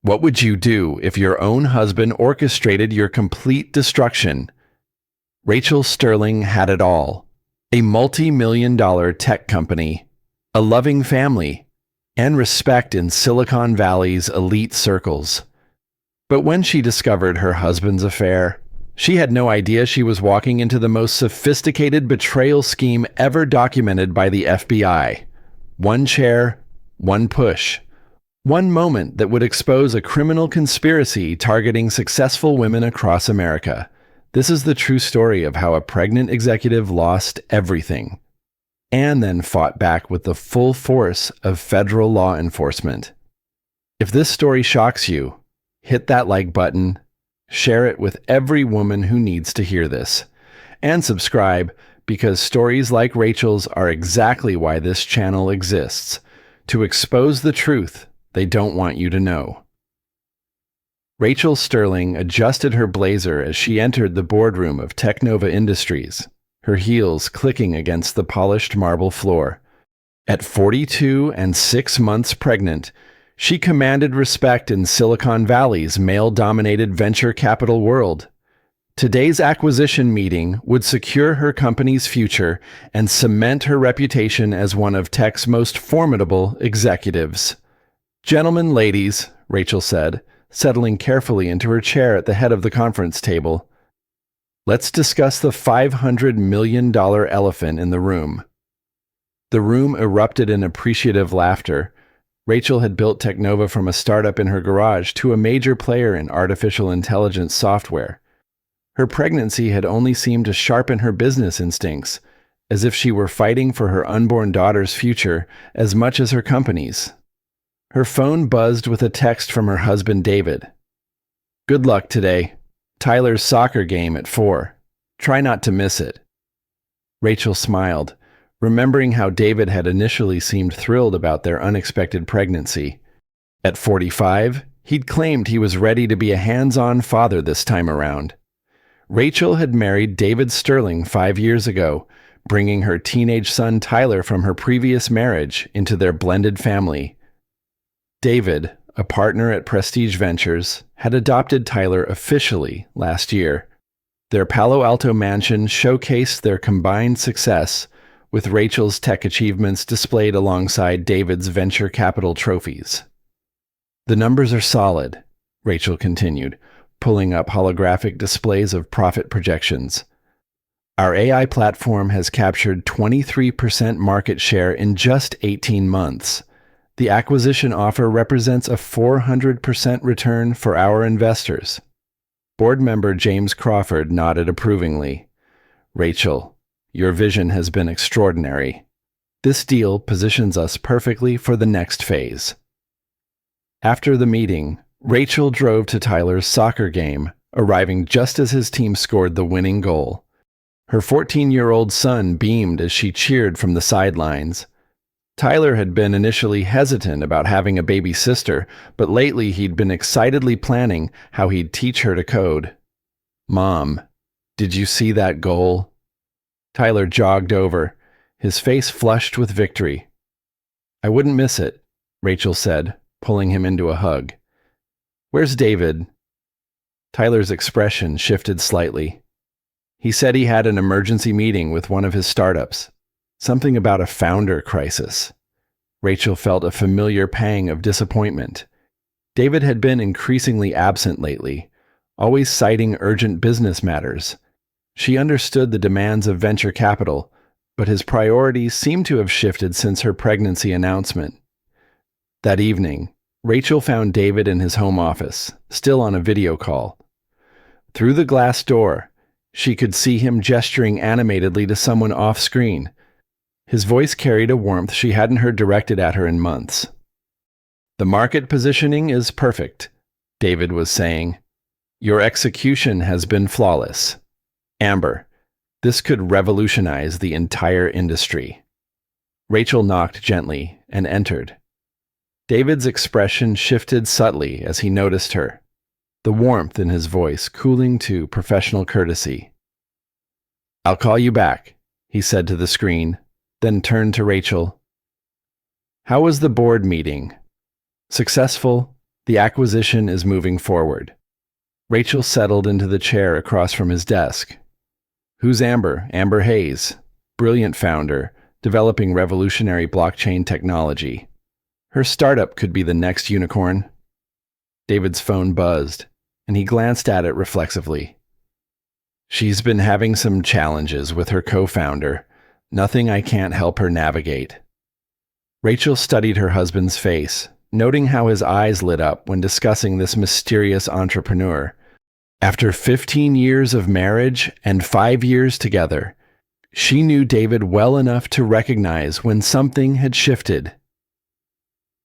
What would you do if your own husband orchestrated your complete destruction? Rachel Sterling had it all: a multi-million-dollar tech company, a loving family, and respect in Silicon Valley's elite circles. But when she discovered her husband's affair, she had no idea she was walking into the most sophisticated betrayal scheme ever documented by the FBI. One chair, one push, one moment that would expose a criminal conspiracy targeting successful women across America. This is the true story of how a pregnant executive lost everything, and then fought back with the full force of federal law enforcement. If this story shocks you, hit that like button, share it with every woman who needs to hear this, and subscribe, because stories like Rachel's are exactly why this channel exists, to expose the truth they don't want you to know. Rachel Sterling adjusted her blazer as she entered the boardroom of Technova Industries, her heels clicking against the polished marble floor. At 42 and 6 months pregnant, she commanded respect in Silicon Valley's male-dominated venture capital world. Today's acquisition meeting would secure her company's future and cement her reputation as one of tech's most formidable executives. "Gentlemen, ladies," Rachel said, settling carefully into her chair at the head of the conference table, "let's discuss the $500 million elephant in the room." The room erupted in appreciative laughter. Rachel had built Technova from a startup in her garage to a major player in artificial intelligence software. Her pregnancy had only seemed to sharpen her business instincts, as if she were fighting for her unborn daughter's future as much as her company's. Her phone buzzed with a text from her husband David. "Good luck today. Tyler's soccer game at 4. Try not to miss it." Rachel smiled, remembering how David had initially seemed thrilled about their unexpected pregnancy. At 45, he'd claimed he was ready to be a hands-on father this time around. Rachel had married David Sterling 5 years ago, bringing her teenage son Tyler from her previous marriage into their blended family. David, a partner at Prestige Ventures, had adopted Tyler officially last year. Their Palo Alto mansion showcased their combined success, with Rachel's tech achievements displayed alongside David's venture capital trophies. "The numbers are solid," Rachel continued, pulling up holographic displays of profit projections. "Our AI platform has captured 23% market share in just 18 months. The acquisition offer represents a 400% return for our investors." Board member James Crawford nodded approvingly. "Rachel, your vision has been extraordinary. This deal positions us perfectly for the next phase." After the meeting, Rachel drove to Tyler's soccer game, arriving just as his team scored the winning goal. Her 14-year-old son beamed as she cheered from the sidelines. Tyler had been initially hesitant about having a baby sister, but lately he'd been excitedly planning how he'd teach her to code. "Mom, did you see that goal?" Tyler jogged over, his face flushed with victory. "I wouldn't miss it," Rachel said, pulling him into a hug. "Where's David?" Tyler's expression shifted slightly. "He said he had an emergency meeting with one of his startups. Something about a founder crisis." Rachel felt a familiar pang of disappointment. David had been increasingly absent lately, always citing urgent business matters. She understood the demands of venture capital, but his priorities seemed to have shifted since her pregnancy announcement. That evening, Rachel found David in his home office, still on a video call. Through the glass door, she could see him gesturing animatedly to someone off-screen. His voice carried a warmth she hadn't heard directed at her in months. "The market positioning is perfect," David was saying. "Your execution has been flawless. Amber, this could revolutionize the entire industry." Rachel knocked gently and entered. David's expression shifted subtly as he noticed her, the warmth in his voice cooling to professional courtesy. "I'll call you back," he said to the screen, then turned to Rachel. "How was the board meeting?" "Successful," The acquisition is moving forward. Rachel settled into the chair across from his desk. Who's Amber? Amber Hayes. Brilliant founder, developing revolutionary blockchain technology. Her startup could be the next unicorn. David's phone buzzed, and he glanced at it reflexively. She's been having some challenges with her co-founder. Nothing I can't help her navigate. Rachel studied her husband's face, noting how his eyes lit up when discussing this mysterious entrepreneur. After 15 years of marriage and 5 years together, she knew David well enough to recognize when something had shifted.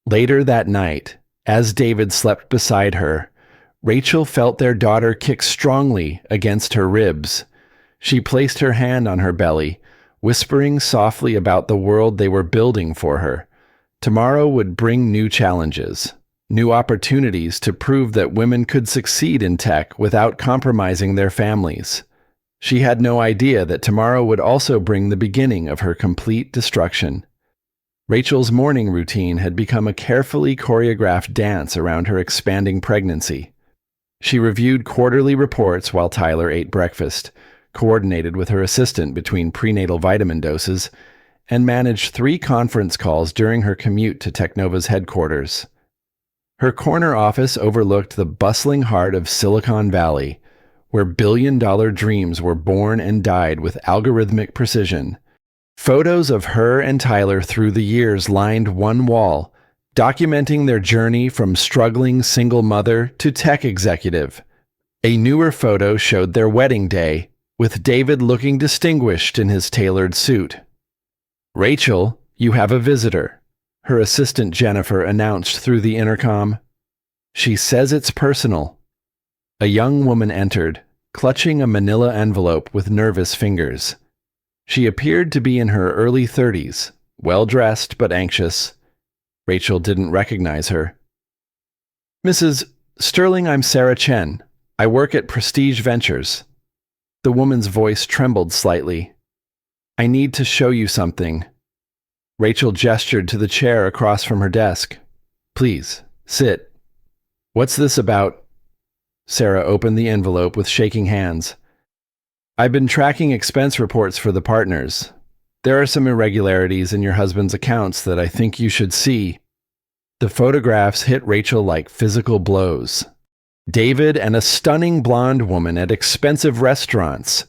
Later that night, as David slept beside her, Rachel felt their daughter kick strongly against her ribs. She placed her hand on her belly, whispering softly about the world they were building for her. Tomorrow would bring new challenges, new opportunities to prove that women could succeed in tech without compromising their families. She had no idea that tomorrow would also bring the beginning of her complete destruction. Rachel's morning routine had become a carefully choreographed dance around her expanding pregnancy. She reviewed quarterly reports while Tyler ate breakfast, coordinated with her assistant between prenatal vitamin doses, and managed 3 conference calls during her commute to Technova's headquarters. Her corner office overlooked the bustling heart of Silicon Valley, where billion-dollar dreams were born and died with algorithmic precision. Photos of her and Tyler through the years lined one wall, documenting their journey from struggling single mother to tech executive. A newer photo showed their wedding day, with David looking distinguished in his tailored suit. "Rachel, you have a visitor," her assistant Jennifer announced through the intercom. "She says it's personal." A young woman entered, clutching a manila envelope with nervous fingers. She appeared to be in her early 30s, well-dressed but anxious. Rachel didn't recognize her. "Mrs. Sterling, I'm Sarah Chen. I work at Prestige Ventures." The woman's voice trembled slightly. "I need to show you something." Rachel gestured to the chair across from her desk. "Please, sit." "What's this about?" Sarah opened the envelope with shaking hands. "I've been tracking expense reports for the partners. There are some irregularities in your husband's accounts that I think you should see." The photographs hit Rachel like physical blows. David and a stunning blonde woman at expensive restaurants.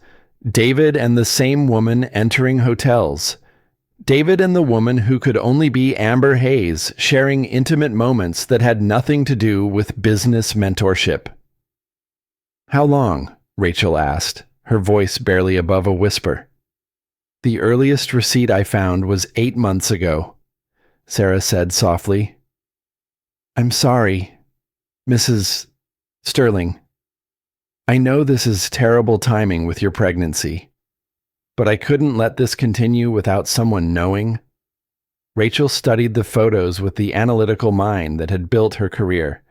David and the same woman entering hotels. David and the woman who could only be Amber Hayes sharing intimate moments that had nothing to do with business mentorship. "How long?" Rachel asked, her voice barely above a whisper. "The earliest receipt I found was 8 months ago," Sarah said softly. "I'm sorry, Mrs. Sterling. I know this is terrible timing with your pregnancy, but I couldn't let this continue without someone knowing." Rachel studied the photos with the analytical mind that had built her career.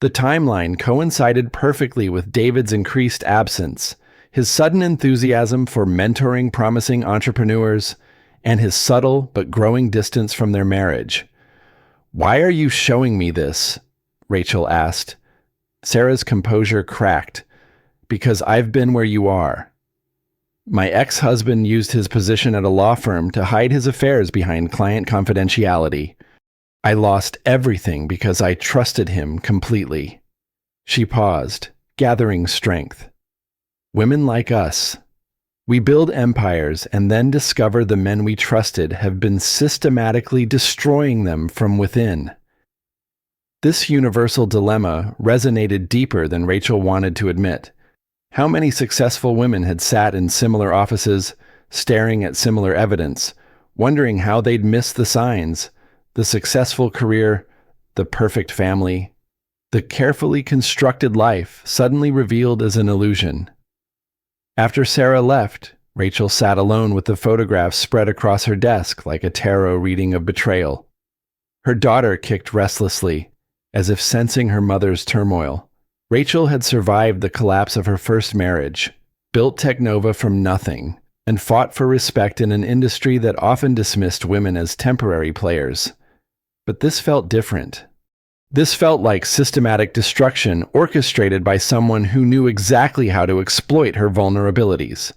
The timeline coincided perfectly with David's increased absence, his sudden enthusiasm for mentoring promising entrepreneurs, and his subtle but growing distance from their marriage. "Why are you showing me this?" Rachel asked. Sarah's composure cracked. "Because I've been where you are. My ex-husband used his position at a law firm to hide his affairs behind client confidentiality. I lost everything because I trusted him completely." She paused, gathering strength. "Women like us. We build empires and then discover the men we trusted have been systematically destroying them from within." This universal dilemma resonated deeper than Rachel wanted to admit. How many successful women had sat in similar offices, staring at similar evidence, wondering how they'd missed the signs, the successful career, the perfect family, the carefully constructed life suddenly revealed as an illusion. After Sarah left, Rachel sat alone with the photographs spread across her desk like a tarot reading of betrayal. Her daughter kicked restlessly, as if sensing her mother's turmoil. Rachel had survived the collapse of her first marriage, built Technova from nothing, and fought for respect in an industry that often dismissed women as temporary players. But this felt different. This felt like systematic destruction orchestrated by someone who knew exactly how to exploit her vulnerabilities.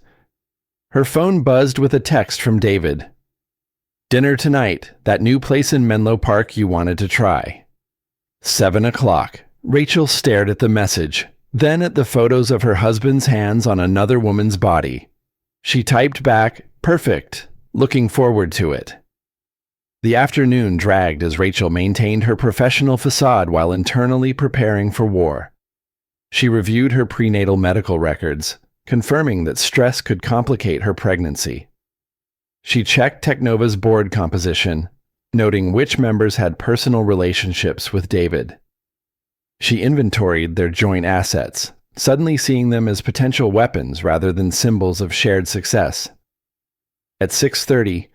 Her phone buzzed with a text from David. "Dinner tonight, that new place in Menlo Park you wanted to try." 7 o'clock. Rachel stared at the message, then at the photos of her husband's hands on another woman's body. She typed back, "Perfect, looking forward to it." The afternoon dragged as Rachel maintained her professional facade while internally preparing for war. She reviewed her prenatal medical records, confirming that stress could complicate her pregnancy. She checked Technova's board composition, noting which members had personal relationships with David. She inventoried their joint assets, suddenly seeing them as potential weapons rather than symbols of shared success. At 6:30,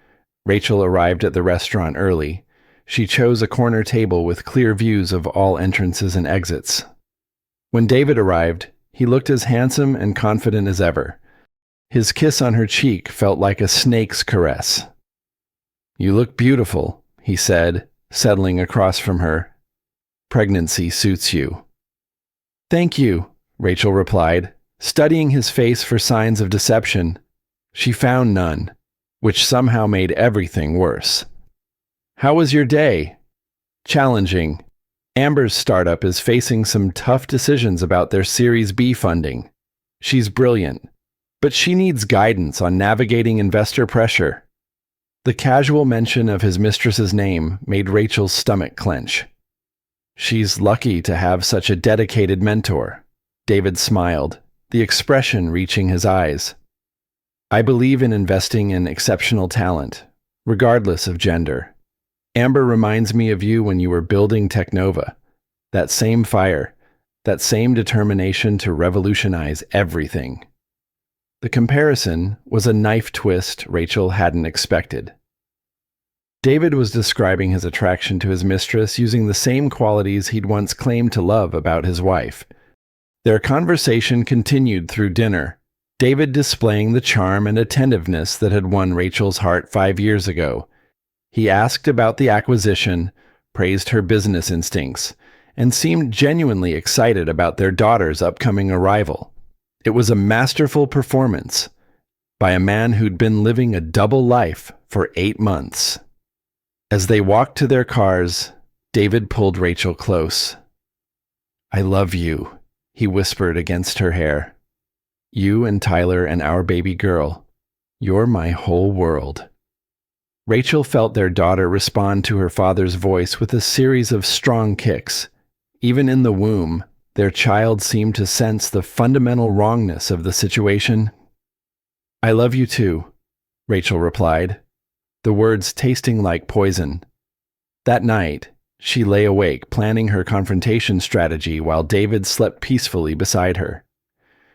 Rachel arrived at the restaurant early. She chose a corner table with clear views of all entrances and exits. When David arrived, he looked as handsome and confident as ever. His kiss on her cheek felt like a snake's caress. "You look beautiful," he said, settling across from her. "Pregnancy suits you." "Thank you," Rachel replied, studying his face for signs of deception. She found none, which somehow made everything worse. "How was your day?" "Challenging. Amber's startup is facing some tough decisions about their Series B funding. She's brilliant, but she needs guidance on navigating investor pressure." The casual mention of his mistress's name made Rachel's stomach clench. "She's lucky to have such a dedicated mentor." David smiled, the expression reaching his eyes. "I believe in investing in exceptional talent, regardless of gender. Amber reminds me of you when you were building Technova. That same fire, that same determination to revolutionize everything." The comparison was a knife twist Rachel hadn't expected. David was describing his attraction to his mistress using the same qualities he'd once claimed to love about his wife. Their conversation continued through dinner, David displaying the charm and attentiveness that had won Rachel's heart 5 years ago. He asked about the acquisition, praised her business instincts, and seemed genuinely excited about their daughter's upcoming arrival. It was a masterful performance by a man who'd been living a double life for 8 months. As they walked to their cars, David pulled Rachel close. "I love you," he whispered against her hair. "You and Tyler and our baby girl. You're my whole world." Rachel felt their daughter respond to her father's voice with a series of strong kicks. Even in the womb, their child seemed to sense the fundamental wrongness of the situation. "I love you too," Rachel replied, the words tasting like poison. That night, she lay awake planning her confrontation strategy while David slept peacefully beside her.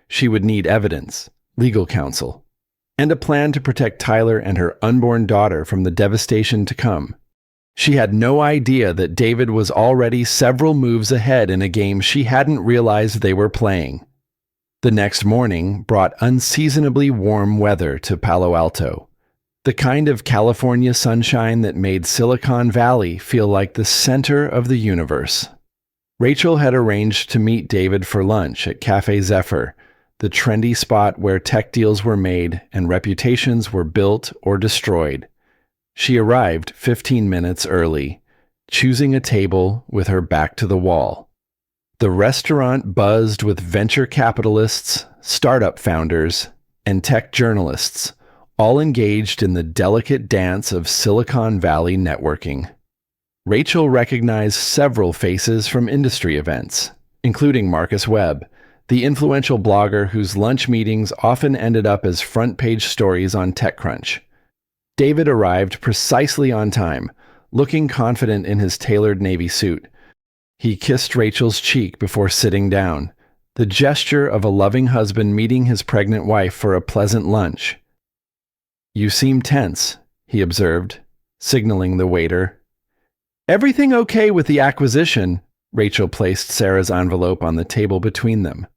She would need evidence, legal counsel, and a plan to protect Tyler and her unborn daughter from the devastation to come. She had no idea that David was already several moves ahead in a game she hadn't realized they were playing. The next morning brought unseasonably warm weather to Palo Alto, the kind of California sunshine that made Silicon Valley feel like the center of the universe. Rachel had arranged to meet David for lunch at Cafe Zephyr, the trendy spot where tech deals were made and reputations were built or destroyed. She arrived 15 minutes early, choosing a table with her back to the wall. The restaurant buzzed with venture capitalists, startup founders, and tech journalists, all engaged in the delicate dance of Silicon Valley networking. Rachel recognized several faces from industry events, including Marcus Webb, the influential blogger whose lunch meetings often ended up as front-page stories on TechCrunch. David arrived precisely on time, looking confident in his tailored navy suit. He kissed Rachel's cheek before sitting down, the gesture of a loving husband meeting his pregnant wife for a pleasant lunch. "You seem tense," he observed, signaling the waiter. "Everything okay with the acquisition?" Rachel placed Sarah's envelope on the table between them.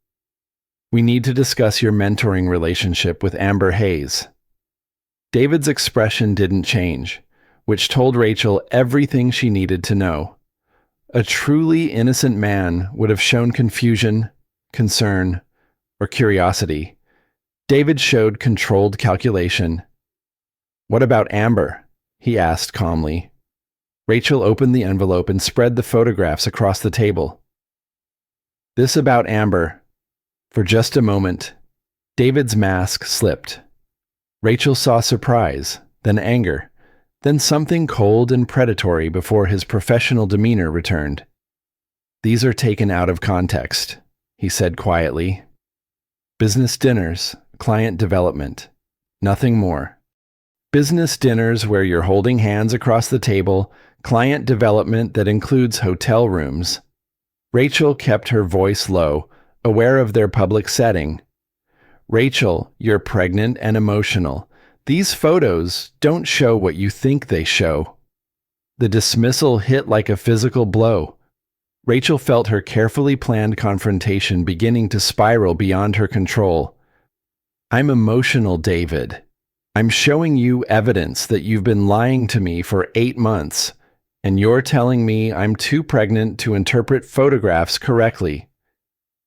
"We need to discuss your mentoring relationship with Amber Hayes." David's expression didn't change, which told Rachel everything she needed to know. A truly innocent man would have shown confusion, concern, or curiosity. David showed controlled calculation. "What about Amber?" he asked calmly. Rachel opened the envelope and spread the photographs across the table. "This about Amber." For just a moment, David's mask slipped. Rachel saw surprise, then anger, then something cold and predatory before his professional demeanor returned. "These are taken out of context," he said quietly. "Business dinners, client development, nothing more. Business dinners where you're holding hands across the table, client development that includes hotel rooms." Rachel kept her voice low, aware of their public setting. "Rachel, you're pregnant and emotional. These photos don't show what you think they show." The dismissal hit like a physical blow. Rachel felt her carefully planned confrontation beginning to spiral beyond her control. "I'm emotional, David. I'm showing you evidence that you've been lying to me for 8 months, and you're telling me I'm too pregnant to interpret photographs correctly."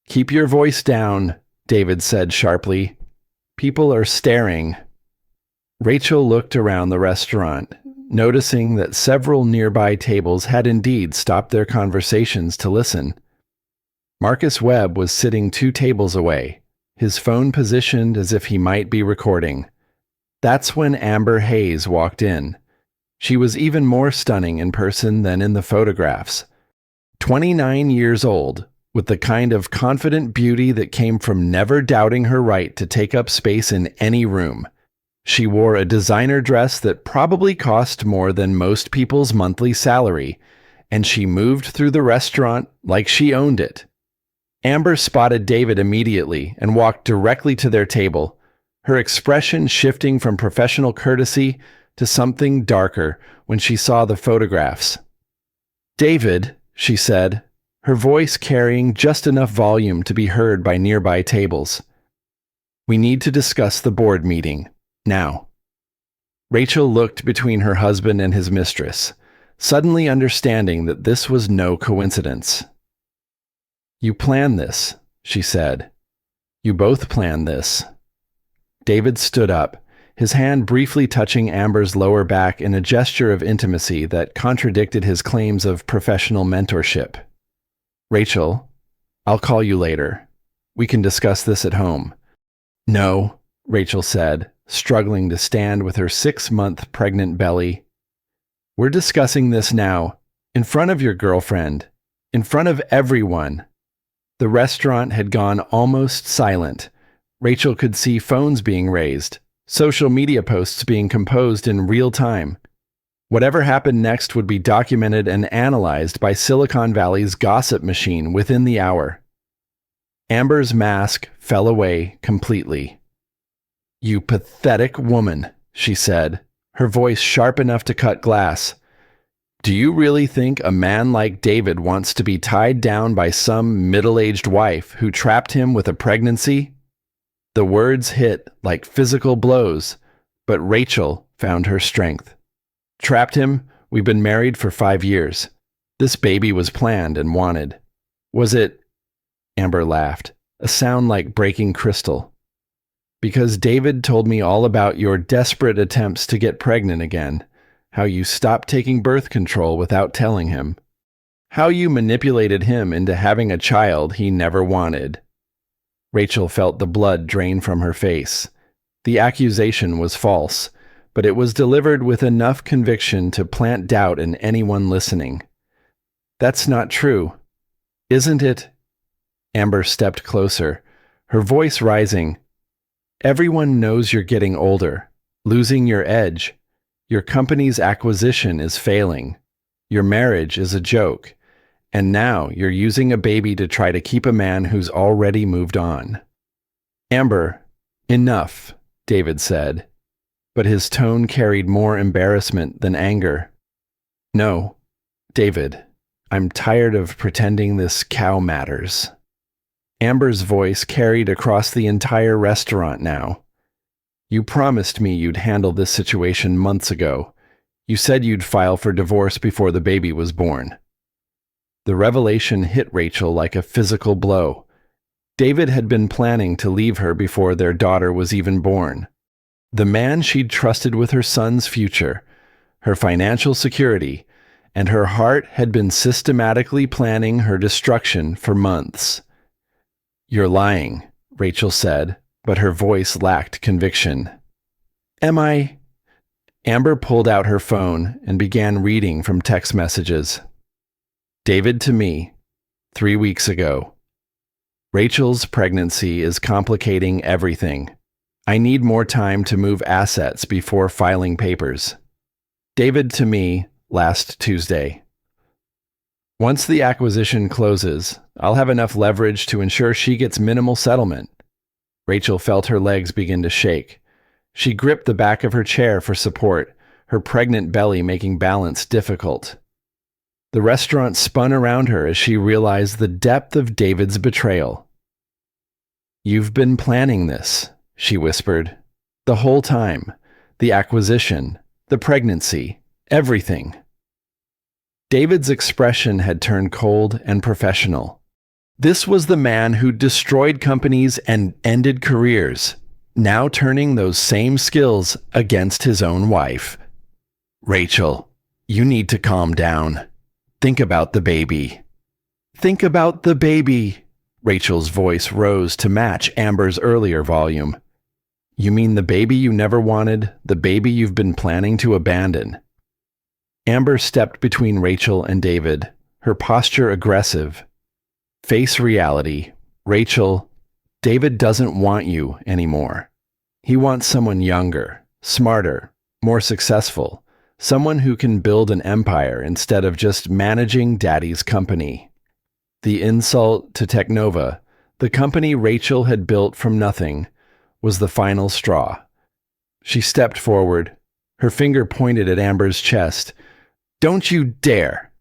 "Keep your voice down," David said sharply. "People are staring." Rachel looked around the restaurant, noticing that several nearby tables had indeed stopped their conversations to listen. Marcus Webb was sitting 2 tables away, his phone positioned as if he might be recording. That's when Amber Hayes walked in. She was even more stunning in person than in the photographs. 29 years old, with the kind of confident beauty that came from never doubting her right to take up space in any room. She wore a designer dress that probably cost more than most people's monthly salary, and she moved through the restaurant like she owned it. Amber spotted David immediately and walked directly to their table, her expression shifting from professional courtesy to something darker when she saw the photographs. "David," she said, her voice carrying just enough volume to be heard by nearby tables. "We need to discuss the board meeting, now." Rachel looked between her husband and his mistress, suddenly understanding that this was no coincidence. "You planned this," she said. "You both planned this." David stood up, his hand briefly touching Amber's lower back in a gesture of intimacy that contradicted his claims of professional mentorship. "Rachel, I'll call you later. We can discuss this at home." "No," Rachel said, struggling to stand with her 6-month pregnant belly. "We're discussing this now, in front of your girlfriend, in front of everyone." The restaurant had gone almost silent. Rachel could see phones being raised, social media posts being composed in real time. Whatever happened next would be documented and analyzed by Silicon Valley's gossip machine within the hour. Amber's mask fell away completely. "You pathetic woman," she said, her voice sharp enough to cut glass. "Do you really think a man like David wants to be tied down by some middle-aged wife who trapped him with a pregnancy?" The words hit like physical blows, but Rachel found her strength. "Trapped him? We've been married for 5 years. This baby was planned and wanted. Was it?" Amber laughed, a sound like breaking crystal. "Because David told me all about your desperate attempts to get pregnant again, how you stopped taking birth control without telling him, how you manipulated him into having a child he never wanted." Rachel felt the blood drain from her face. The accusation was false, but it was delivered with enough conviction to plant doubt in anyone listening. "That's not true. Isn't it?" Amber stepped closer, her voice rising. "Everyone knows you're getting older, losing your edge. Your company's acquisition is failing. Your marriage is a joke. And now you're using a baby to try to keep a man who's already moved on." "Amber, enough," David said, but his tone carried more embarrassment than anger. "No, David, I'm tired of pretending this cow matters." Amber's voice carried across the entire restaurant now. "You promised me you'd handle this situation months ago. You said you'd file for divorce before the baby was born." The revelation hit Rachel like a physical blow. David had been planning to leave her before their daughter was even born. The man she'd trusted with her son's future, her financial security, and her heart had been systematically planning her destruction for months. "You're lying," Rachel said, but her voice lacked conviction. "Am I?" Amber pulled out her phone and began reading from text messages. "David to me, 3 weeks ago. Rachel's pregnancy is complicating everything. I need more time to move assets before filing papers. David to me, last Tuesday. Once the acquisition closes, I'll have enough leverage to ensure she gets minimal settlement." Rachel felt her legs begin to shake. She gripped the back of her chair for support, her pregnant belly making balance difficult. The restaurant spun around her as she realized the depth of David's betrayal. "You've been planning this," she whispered. "The whole time. The acquisition, the pregnancy, everything." David's expression had turned cold and professional. This was the man who destroyed companies and ended careers, now turning those same skills against his own wife. "Rachel, you need to calm down. Think about the baby." "Think about the baby." Rachel's voice rose to match Amber's earlier volume. "You mean the baby you never wanted, the baby you've been planning to abandon?" Amber stepped between Rachel and David, her posture aggressive. "Face reality. Rachel, David doesn't want you anymore. He wants someone younger, smarter, more successful, someone who can build an empire instead of just managing Daddy's company." The insult to Technova, the company Rachel had built from nothing, was the final straw. She stepped forward, her finger pointed at Amber's chest. "Don't you dare!"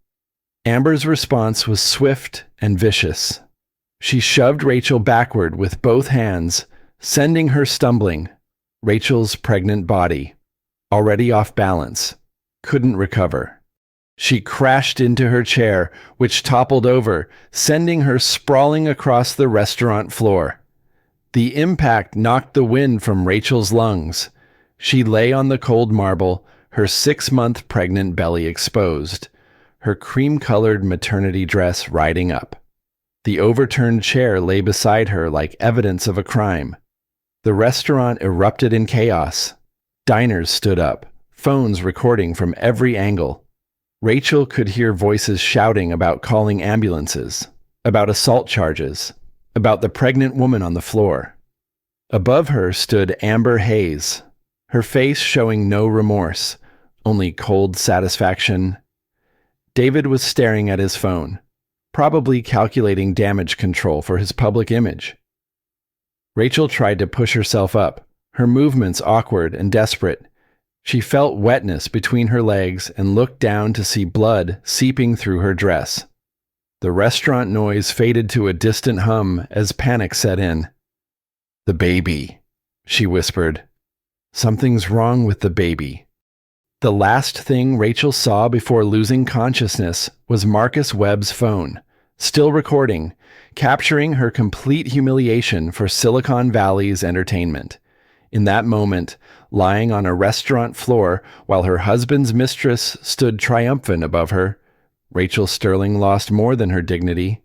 Amber's response was swift and vicious. She shoved Rachel backward with both hands, sending her stumbling. Rachel's pregnant body, already off balance, couldn't recover. She crashed into her chair, which toppled over, sending her sprawling across the restaurant floor. The impact knocked the wind from Rachel's lungs. She lay on the cold marble, her 6-month pregnant belly exposed, her cream-colored maternity dress riding up. The overturned chair lay beside her like evidence of a crime. The restaurant erupted in chaos. Diners stood up, phones recording from every angle. Rachel could hear voices shouting about calling ambulances, about assault charges, about the pregnant woman on the floor. Above her stood Amber Hayes, her face showing no remorse, only cold satisfaction. David was staring at his phone, probably calculating damage control for his public image. Rachel tried to push herself up, her movements awkward and desperate. She felt wetness between her legs and looked down to see blood seeping through her dress. The restaurant noise faded to a distant hum as panic set in. "The baby," she whispered. "Something's wrong with the baby." The last thing Rachel saw before losing consciousness was Marcus Webb's phone, still recording, capturing her complete humiliation for Silicon Valley's entertainment. In that moment, lying on a restaurant floor while her husband's mistress stood triumphant above her, Rachel Sterling lost more than her dignity.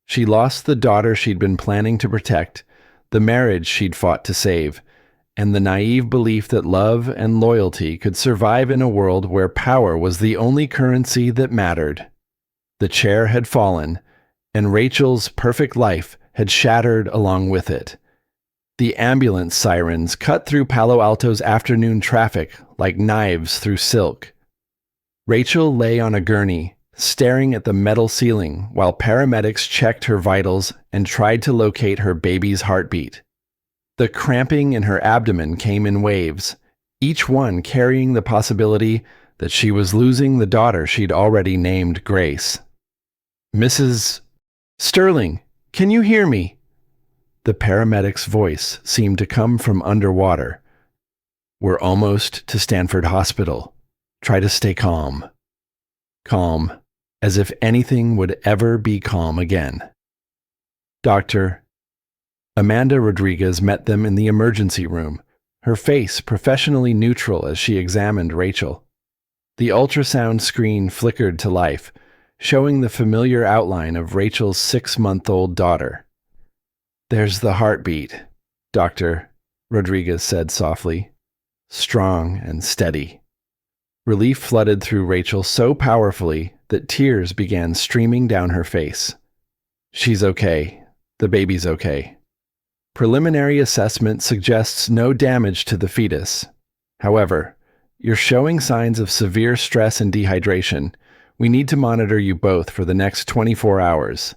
She lost the daughter she'd been planning to protect, the marriage she'd fought to save, and the naive belief that love and loyalty could survive in a world where power was the only currency that mattered. The chair had fallen, and Rachel's perfect life had shattered along with it. The ambulance sirens cut through Palo Alto's afternoon traffic like knives through silk. Rachel lay on a gurney, staring at the metal ceiling while paramedics checked her vitals and tried to locate her baby's heartbeat. The cramping in her abdomen came in waves, each one carrying the possibility that she was losing the daughter she'd already named Grace. "Mrs. Sterling, can you hear me?" The paramedic's voice seemed to come from underwater. "We're almost to Stanford Hospital. Try to stay calm." Calm. as if anything would ever be calm again. Doctor. Amanda Rodriguez met them in the emergency room, her face professionally neutral as she examined Rachel. The ultrasound screen flickered to life, showing the familiar outline of Rachel's 6-month-old daughter. "There's the heartbeat," Dr. Rodriguez said softly, strong and steady. Relief flooded through Rachel so powerfully that tears began streaming down her face. "She's okay. The baby's okay. Preliminary assessment suggests no damage to the fetus. However, you're showing signs of severe stress and dehydration. We need to monitor you both for the next 24 hours.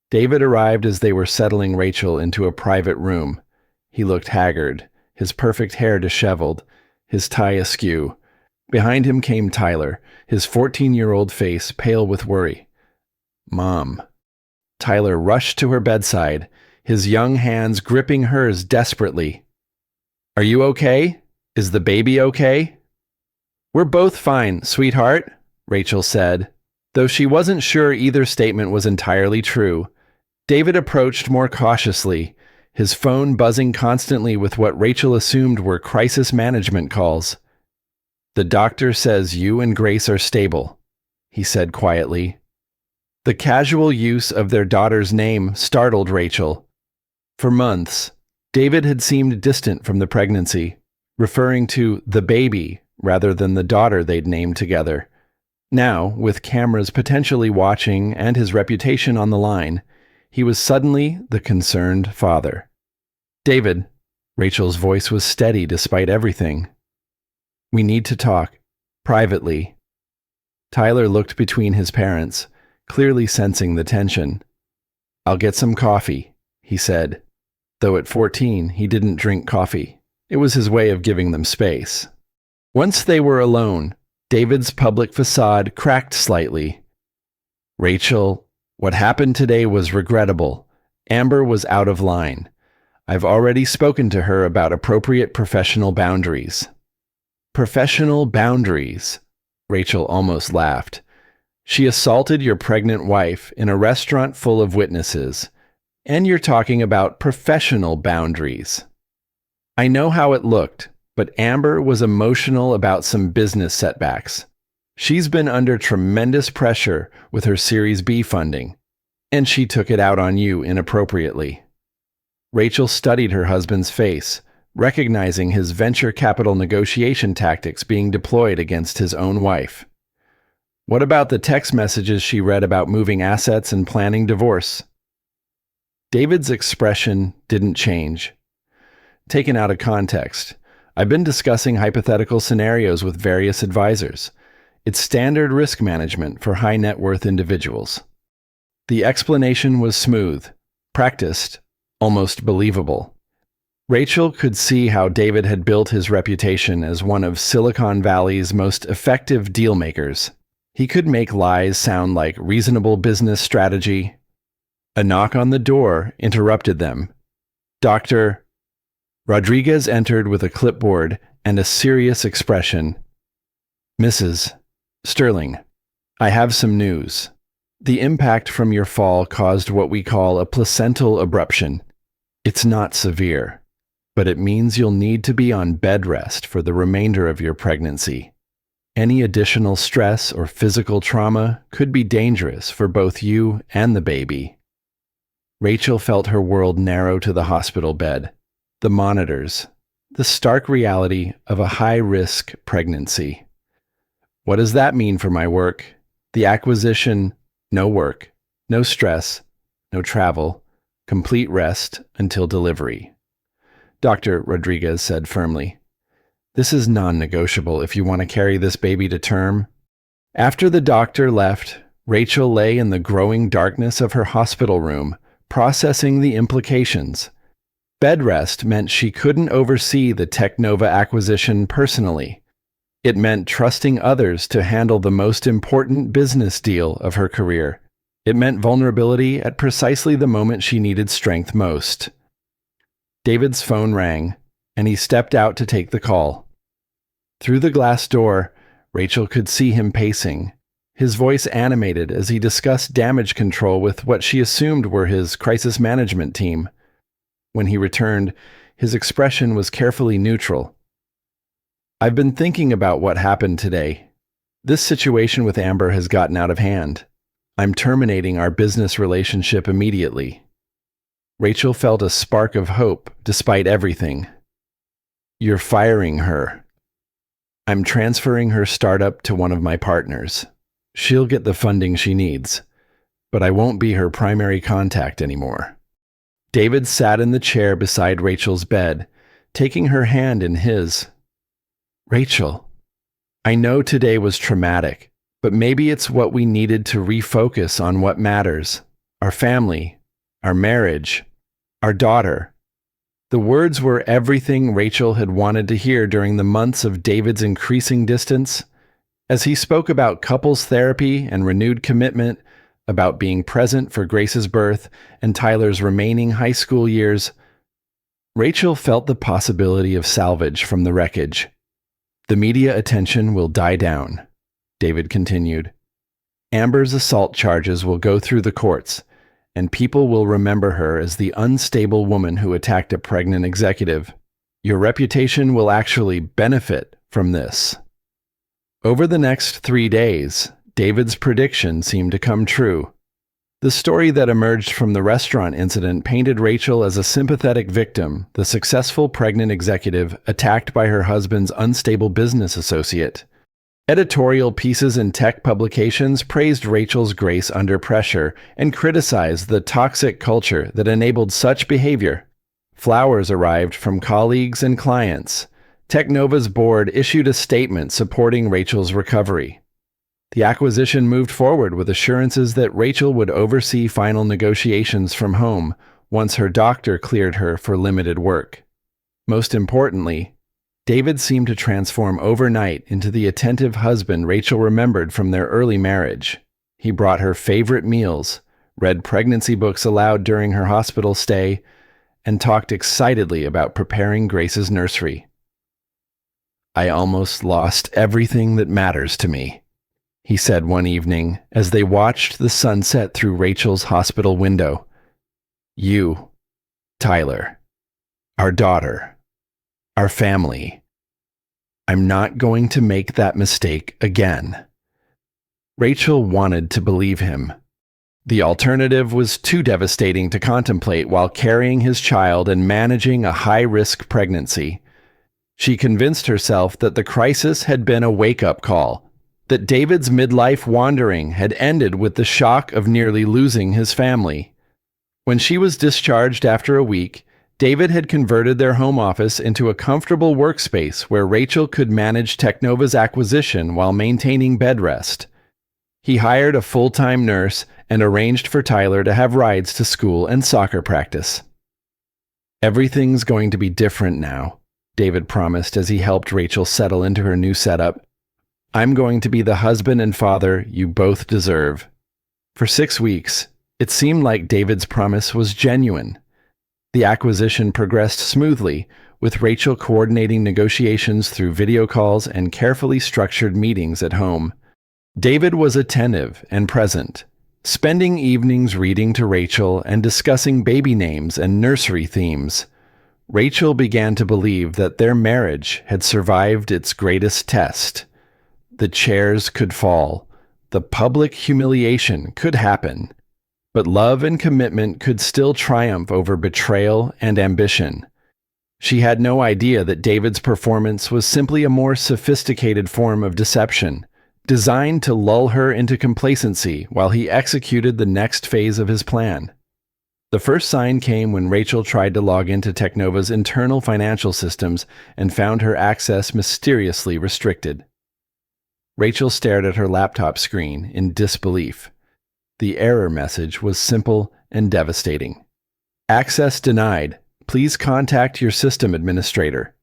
David arrived as they were settling Rachel into a private room. He looked haggard, his perfect hair disheveled, his tie askew. Behind him came Tyler, his 14-year-old face pale with worry. "Mom." Tyler rushed to her bedside, his young hands gripping hers desperately. "Are you okay? Is the baby okay?" "We're both fine, sweetheart," Rachel said. Though she wasn't sure either statement was entirely true, David approached more cautiously, his phone buzzing constantly with what Rachel assumed were crisis management calls. "The doctor says you and Grace are stable," he said quietly. The casual use of their daughter's name startled Rachel. For months, David had seemed distant from the pregnancy, referring to the baby rather than the daughter they'd named together. Now, with cameras potentially watching and his reputation on the line, he was suddenly the concerned father. "David," Rachel's voice was steady despite everything. "We need to talk, privately." Tyler looked between his parents, clearly sensing the tension. "I'll get some coffee," he said, though at 14 he didn't drink coffee. It was his way of giving them space. Once they were alone, David's public facade cracked slightly. "Rachel, what happened today was regrettable. Amber was out of line. I've already spoken to her about appropriate professional boundaries." "Professional boundaries?" Rachel almost laughed. "She assaulted your pregnant wife in a restaurant full of witnesses, and you're talking about professional boundaries." "I know how it looked, but Amber was emotional about some business setbacks. She's been under tremendous pressure with her Series B funding, and she took it out on you inappropriately." Rachel studied her husband's face, recognizing his venture capital negotiation tactics being deployed against his own wife. "What about the text messages she read about moving assets and planning divorce?" David's expression didn't change. "Taken out of context, I've been discussing hypothetical scenarios with various advisors. It's standard risk management for high net worth individuals." The explanation was smooth, practiced, almost believable. Rachel could see how David had built his reputation as one of Silicon Valley's most effective deal makers. He could make lies sound like reasonable business strategy. A knock on the door interrupted them. Dr. Rodriguez entered with a clipboard and a serious expression. "Mrs. Sterling, I have some news. The impact from your fall caused what we call a placental abruption. It's not severe, but it means you'll need to be on bed rest for the remainder of your pregnancy. Any additional stress or physical trauma could be dangerous for both you and the baby." Rachel felt her world narrow to the hospital bed, the monitors, the stark reality of a high-risk pregnancy. "What does that mean for my work? The acquisition, no work, no stress, no travel, complete rest until delivery," Dr. Rodriguez said firmly. "This is non-negotiable if you want to carry this baby to term." After the doctor left, Rachel lay in the growing darkness of her hospital room, processing the implications. Bed rest meant she couldn't oversee the Technova acquisition personally. It meant trusting others to handle the most important business deal of her career. It meant vulnerability at precisely the moment she needed strength most. David's phone rang, and he stepped out to take the call. Through the glass door, Rachel could see him pacing, his voice animated as he discussed damage control with what she assumed were his crisis management team. When he returned, his expression was carefully neutral. "I've been thinking about what happened today. This situation with Amber has gotten out of hand. I'm terminating our business relationship immediately." Rachel felt a spark of hope despite everything. "You're firing her." "I'm transferring her startup to one of my partners. She'll get the funding she needs, but I won't be her primary contact anymore." David sat in the chair beside Rachel's bed, taking her hand in his. "Rachel, I know today was traumatic, but maybe it's what we needed to refocus on what matters: our family, our marriage, our daughter." The words were everything Rachel had wanted to hear during the months of David's increasing distance. As he spoke about couples therapy and renewed commitment, about being present for Grace's birth and Tyler's remaining high school years, Rachel felt the possibility of salvage from the wreckage. "The media attention will die down," David continued. "Amber's assault charges will go through the courts, and people will remember her as the unstable woman who attacked a pregnant executive. Your reputation will actually benefit from this." Over the next 3 days, David's prediction seemed to come true. The story that emerged from the restaurant incident painted Rachel as a sympathetic victim, the successful pregnant executive attacked by her husband's unstable business associate. Editorial pieces in tech publications praised Rachel's grace under pressure and criticized the toxic culture that enabled such behavior. Flowers arrived from colleagues and clients. Technova's board issued a statement supporting Rachel's recovery. The acquisition moved forward with assurances that Rachel would oversee final negotiations from home once her doctor cleared her for limited work. Most importantly, David seemed to transform overnight into the attentive husband Rachel remembered from their early marriage. He brought her favorite meals, read pregnancy books aloud during her hospital stay, and talked excitedly about preparing Grace's nursery. "I almost lost everything that matters to me," he said one evening as they watched the sunset through Rachel's hospital window. "You, Tyler, our daughter, our family. I'm not going to make that mistake again." Rachel wanted to believe him. The alternative was too devastating to contemplate while carrying his child and managing a high-risk pregnancy. She convinced herself that the crisis had been a wake-up call, that David's midlife wandering had ended with the shock of nearly losing his family. When she was discharged after a week, David had converted their home office into a comfortable workspace where Rachel could manage Technova's acquisition while maintaining bed rest. He hired a full-time nurse and arranged for Tyler to have rides to school and soccer practice. "Everything's going to be different now," David promised as he helped Rachel settle into her new setup. "I'm going to be the husband and father you both deserve." For 6 weeks, it seemed like David's promise was genuine. The acquisition progressed smoothly, with Rachel coordinating negotiations through video calls and carefully structured meetings at home. David was attentive and present, spending evenings reading to Rachel and discussing baby names and nursery themes. Rachel began to believe that their marriage had survived its greatest test. The chairs could fall, the public humiliation could happen, but love and commitment could still triumph over betrayal and ambition. She had no idea that David's performance was simply a more sophisticated form of deception, designed to lull her into complacency while he executed the next phase of his plan. The first sign came when Rachel tried to log into Technova's internal financial systems and found her access mysteriously restricted. Rachel stared at her laptop screen in disbelief. The error message was simple and devastating. "Access denied. Please contact your system administrator."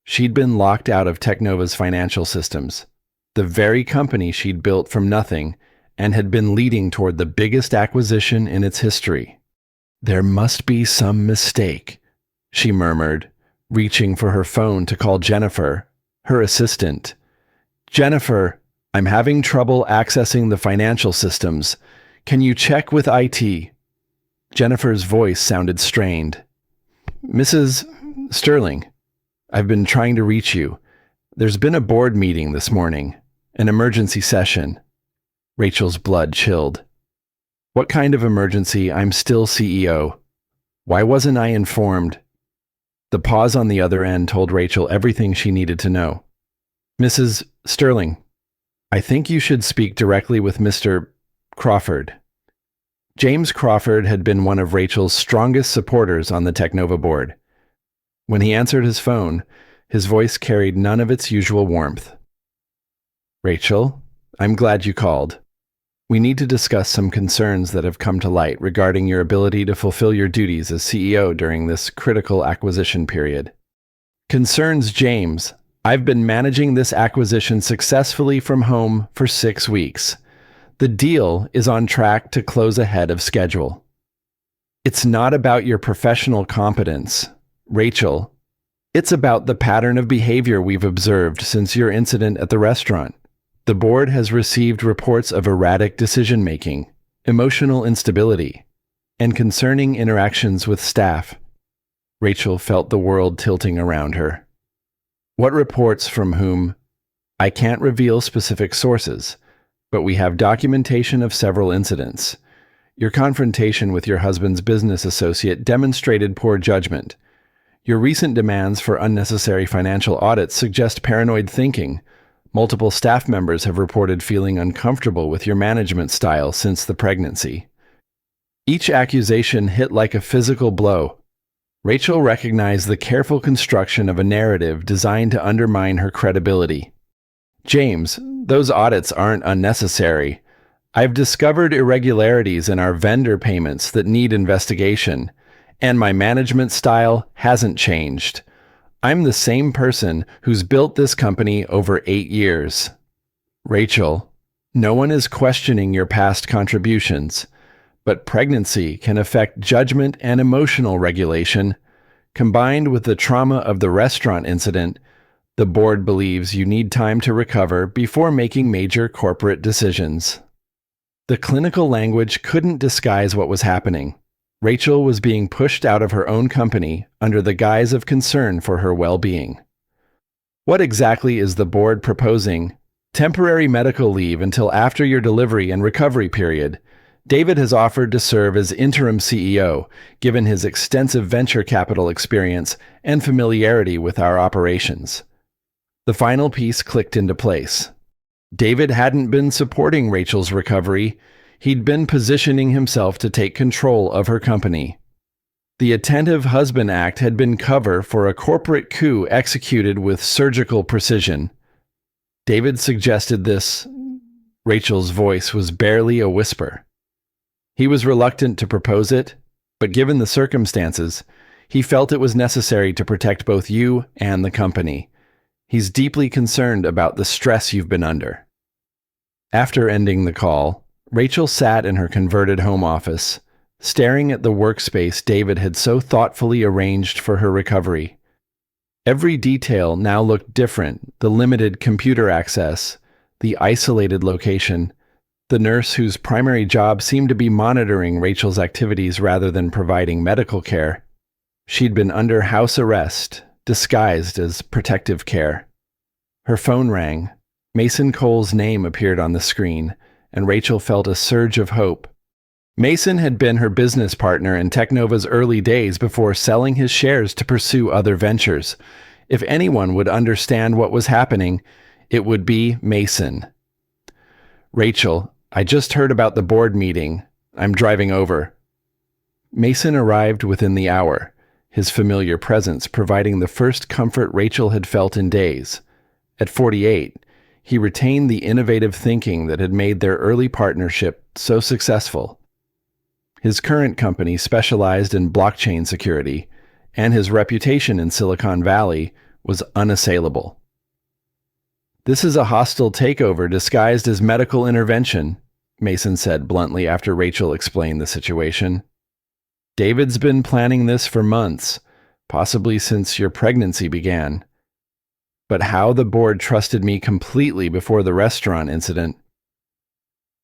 She'd been locked out of Technova's financial systems, the very company she'd built from nothing and had been leading toward the biggest acquisition in its history. "There must be some mistake," she murmured, reaching for her phone to call Jennifer, her assistant. "Jennifer, I'm having trouble accessing the financial systems. Can you check with IT? Jennifer's voice sounded strained. Mrs. Sterling, I've been trying to reach you. There's been a board meeting this morning, an emergency session. Rachel's blood chilled. What kind of emergency? I'm still CEO. Why wasn't I informed? The pause on the other end told Rachel everything she needed to know. Mrs. Sterling, I think you should speak directly with Mr. Crawford. James Crawford had been one of Rachel's strongest supporters on the Technova board. When he answered his phone, his voice carried none of its usual warmth. Rachel, I'm glad you called. We need to discuss some concerns that have come to light regarding your ability to fulfill your duties as CEO during this critical acquisition period. Concerns, James. I've been managing this acquisition successfully from home for 6 weeks. The deal is on track to close ahead of schedule. It's not about your professional competence, Rachel. It's about the pattern of behavior we've observed since your incident at the restaurant. The board has received reports of erratic decision-making, emotional instability, and concerning interactions with staff. Rachel felt the world tilting around her. What reports from whom? I can't reveal specific sources, but we have documentation of several incidents. Your confrontation with your husband's business associate demonstrated poor judgment. Your recent demands for unnecessary financial audits suggest paranoid thinking. Multiple staff members have reported feeling uncomfortable with your management style since the pregnancy. Each accusation hit like a physical blow. Rachel recognized the careful construction of a narrative designed to undermine her credibility. James, those audits aren't unnecessary. I've discovered irregularities in our vendor payments that need investigation, and my management style hasn't changed. I'm the same person who's built this company over 8 years. Rachel, no one is questioning your past contributions, but pregnancy can affect judgment and emotional regulation. Combined with the trauma of the restaurant incident, the board believes you need time to recover before making major corporate decisions. The clinical language couldn't disguise what was happening. Rachel was being pushed out of her own company under the guise of concern for her well-being. What exactly is the board proposing? Temporary medical leave until after your delivery and recovery period. David has offered to serve as interim CEO, given his extensive venture capital experience and familiarity with our operations. The final piece clicked into place. David hadn't been supporting Rachel's recovery. He'd been positioning himself to take control of her company. The Attentive Husband Act had been cover for a corporate coup executed with surgical precision. David suggested this. Rachel's voice was barely a whisper. He was reluctant to propose it, but given the circumstances, he felt it was necessary to protect both you and the company. He's deeply concerned about the stress you've been under. After ending the call, Rachel sat in her converted home office, staring at the workspace David had so thoughtfully arranged for her recovery. Every detail now looked different: the limited computer access, the isolated location, the nurse whose primary job seemed to be monitoring Rachel's activities rather than providing medical care. She'd been under house arrest, disguised as protective care. Her phone rang. Mason Cole's name appeared on the screen, and Rachel felt a surge of hope. Mason had been her business partner in Technova's early days before selling his shares to pursue other ventures. If anyone would understand what was happening, it would be Mason. Rachel, I just heard about the board meeting. I'm driving over. Mason arrived within the hour, his familiar presence providing the first comfort Rachel had felt in days. At 48, he retained the innovative thinking that had made their early partnership so successful. His current company specialized in blockchain security, and his reputation in Silicon Valley was unassailable. This is a hostile takeover disguised as medical intervention, Mason said bluntly after Rachel explained the situation. David's been planning this for months, possibly since your pregnancy began. but how the board trusted me completely before the restaurant incident.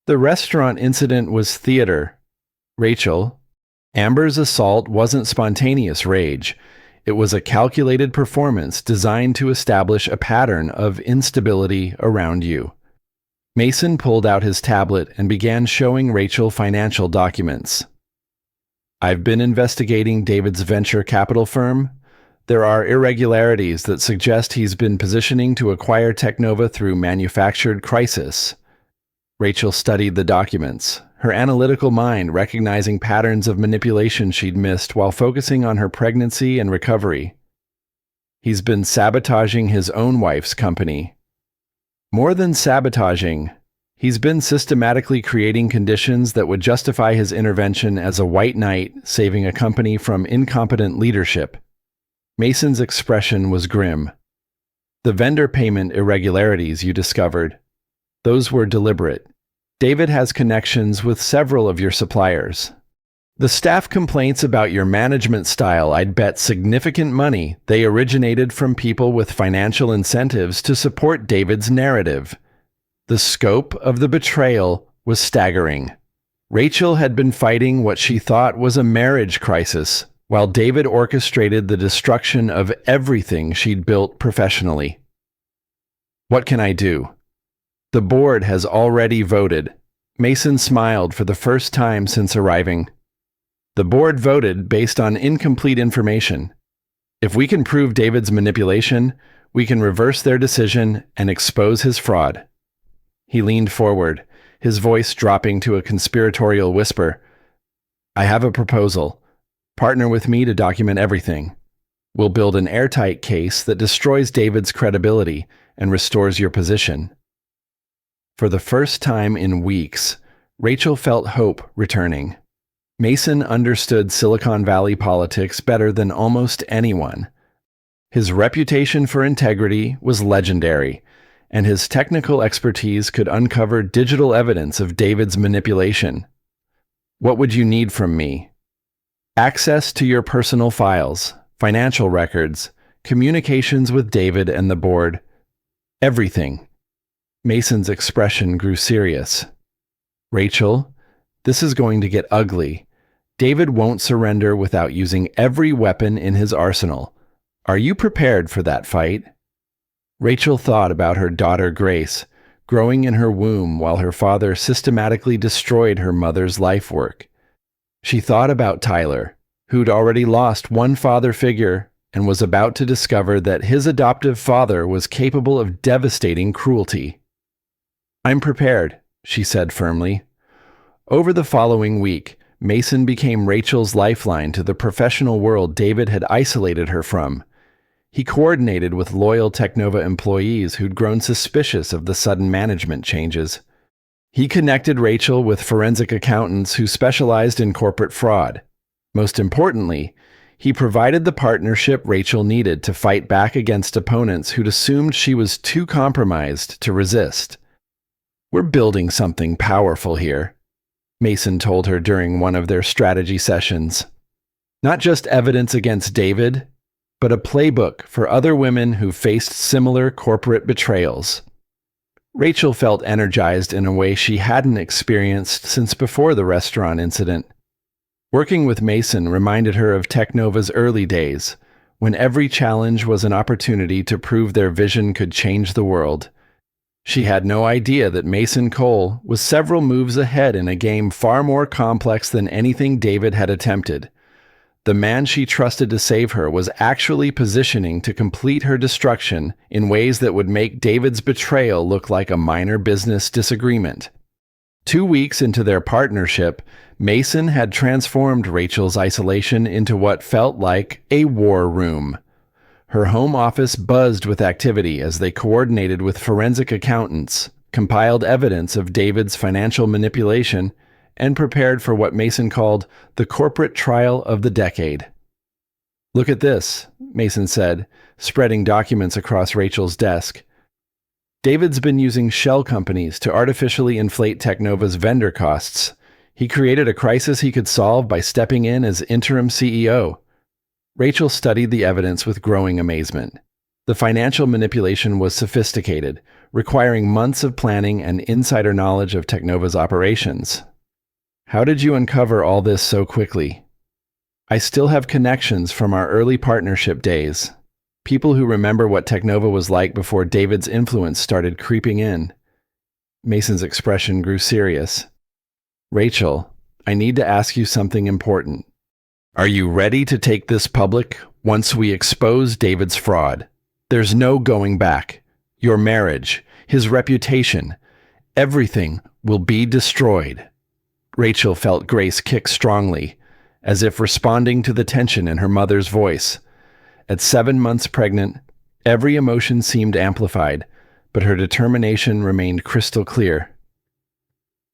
The restaurant incident was theater. Rachel, Amber's assault wasn't spontaneous rage. It was a calculated performance designed to establish a pattern of instability around you. Mason pulled out his tablet and began showing Rachel financial documents. I've been investigating David's venture capital firm. There are irregularities that suggest he's been positioning to acquire Technova through manufactured crisis. Rachel studied the documents, her analytical mind recognizing patterns of manipulation she'd missed while focusing on her pregnancy and recovery. He's been sabotaging his own wife's company. More than sabotaging, he's been systematically creating conditions that would justify his intervention as a white knight saving a company from incompetent leadership. Mason's expression was grim. The vendor payment irregularities you discovered, those were deliberate. David has connections with several of your suppliers. The staff complaints about your management style, I'd bet significant money they originated from people with financial incentives to support David's narrative. The scope of the betrayal was staggering. Rachel had been fighting what she thought was a marriage crisis, while David orchestrated the destruction of everything she'd built professionally. What can I do? The board has already voted. Mason smiled for the first time since arriving. The board voted based on incomplete information. If we can prove David's manipulation, we can reverse their decision and expose his fraud. He leaned forward, his voice dropping to a conspiratorial whisper. I have a proposal. Partner with me to document everything. We'll build an airtight case that destroys David's credibility and restores your position. For the first time in weeks, Rachel felt hope returning. Mason understood Silicon Valley politics better than almost anyone. His reputation for integrity was legendary, and his technical expertise could uncover digital evidence of David's manipulation. What would you need from me? Access to your personal files, financial records, communications with David and the board. Everything. Mason's expression grew serious. Rachel, this is going to get ugly. David won't surrender without using every weapon in his arsenal. Are you prepared for that fight? Rachel thought about her daughter Grace, growing in her womb while her father systematically destroyed her mother's life work. She thought about Tyler, who'd already lost one father figure and was about to discover that his adoptive father was capable of devastating cruelty. I'm prepared, she said firmly. Over the following week, Mason became Rachel's lifeline to the professional world David had isolated her from. He coordinated with loyal Technova employees who'd grown suspicious of the sudden management changes. He connected Rachel with forensic accountants who specialized in corporate fraud. Most importantly, he provided the partnership Rachel needed to fight back against opponents who'd assumed she was too compromised to resist. We're building something powerful here, Mason told her during one of their strategy sessions. Not just evidence against David, but a playbook for other women who faced similar corporate betrayals. Rachel felt energized in a way she hadn't experienced since before the restaurant incident. Working with Mason reminded her of Technova's early days, when every challenge was an opportunity to prove their vision could change the world. She had no idea that Mason Cole was several moves ahead in a game far more complex than anything David had attempted. The man she trusted to save her was actually positioning to complete her destruction in ways that would make David's betrayal look like a minor business disagreement. 2 weeks into their partnership, Mason had transformed Rachel's isolation into what felt like a war room. Her home office buzzed with activity as they coordinated with forensic accountants, compiled evidence of David's financial manipulation, and prepared for what Mason called the corporate trial of the decade. Look at this, Mason said, spreading documents across Rachel's desk. David's been using shell companies to artificially inflate Technova's vendor costs. He created a crisis he could solve by stepping in as interim CEO. Rachel studied the evidence with growing amazement. The financial manipulation was sophisticated, requiring months of planning and insider knowledge of Technova's operations. How did you uncover all this so quickly? I still have connections from our early partnership days. People who remember what Technova was like before David's influence started creeping in. Mason's expression grew serious. Rachel, I need to ask you something important. Are you ready to take this public once we expose David's fraud? There's no going back. Your marriage, his reputation, everything will be destroyed. Rachel felt Grace kick strongly, as if responding to the tension in her mother's voice. At 7 months pregnant, every emotion seemed amplified, but her determination remained crystal clear.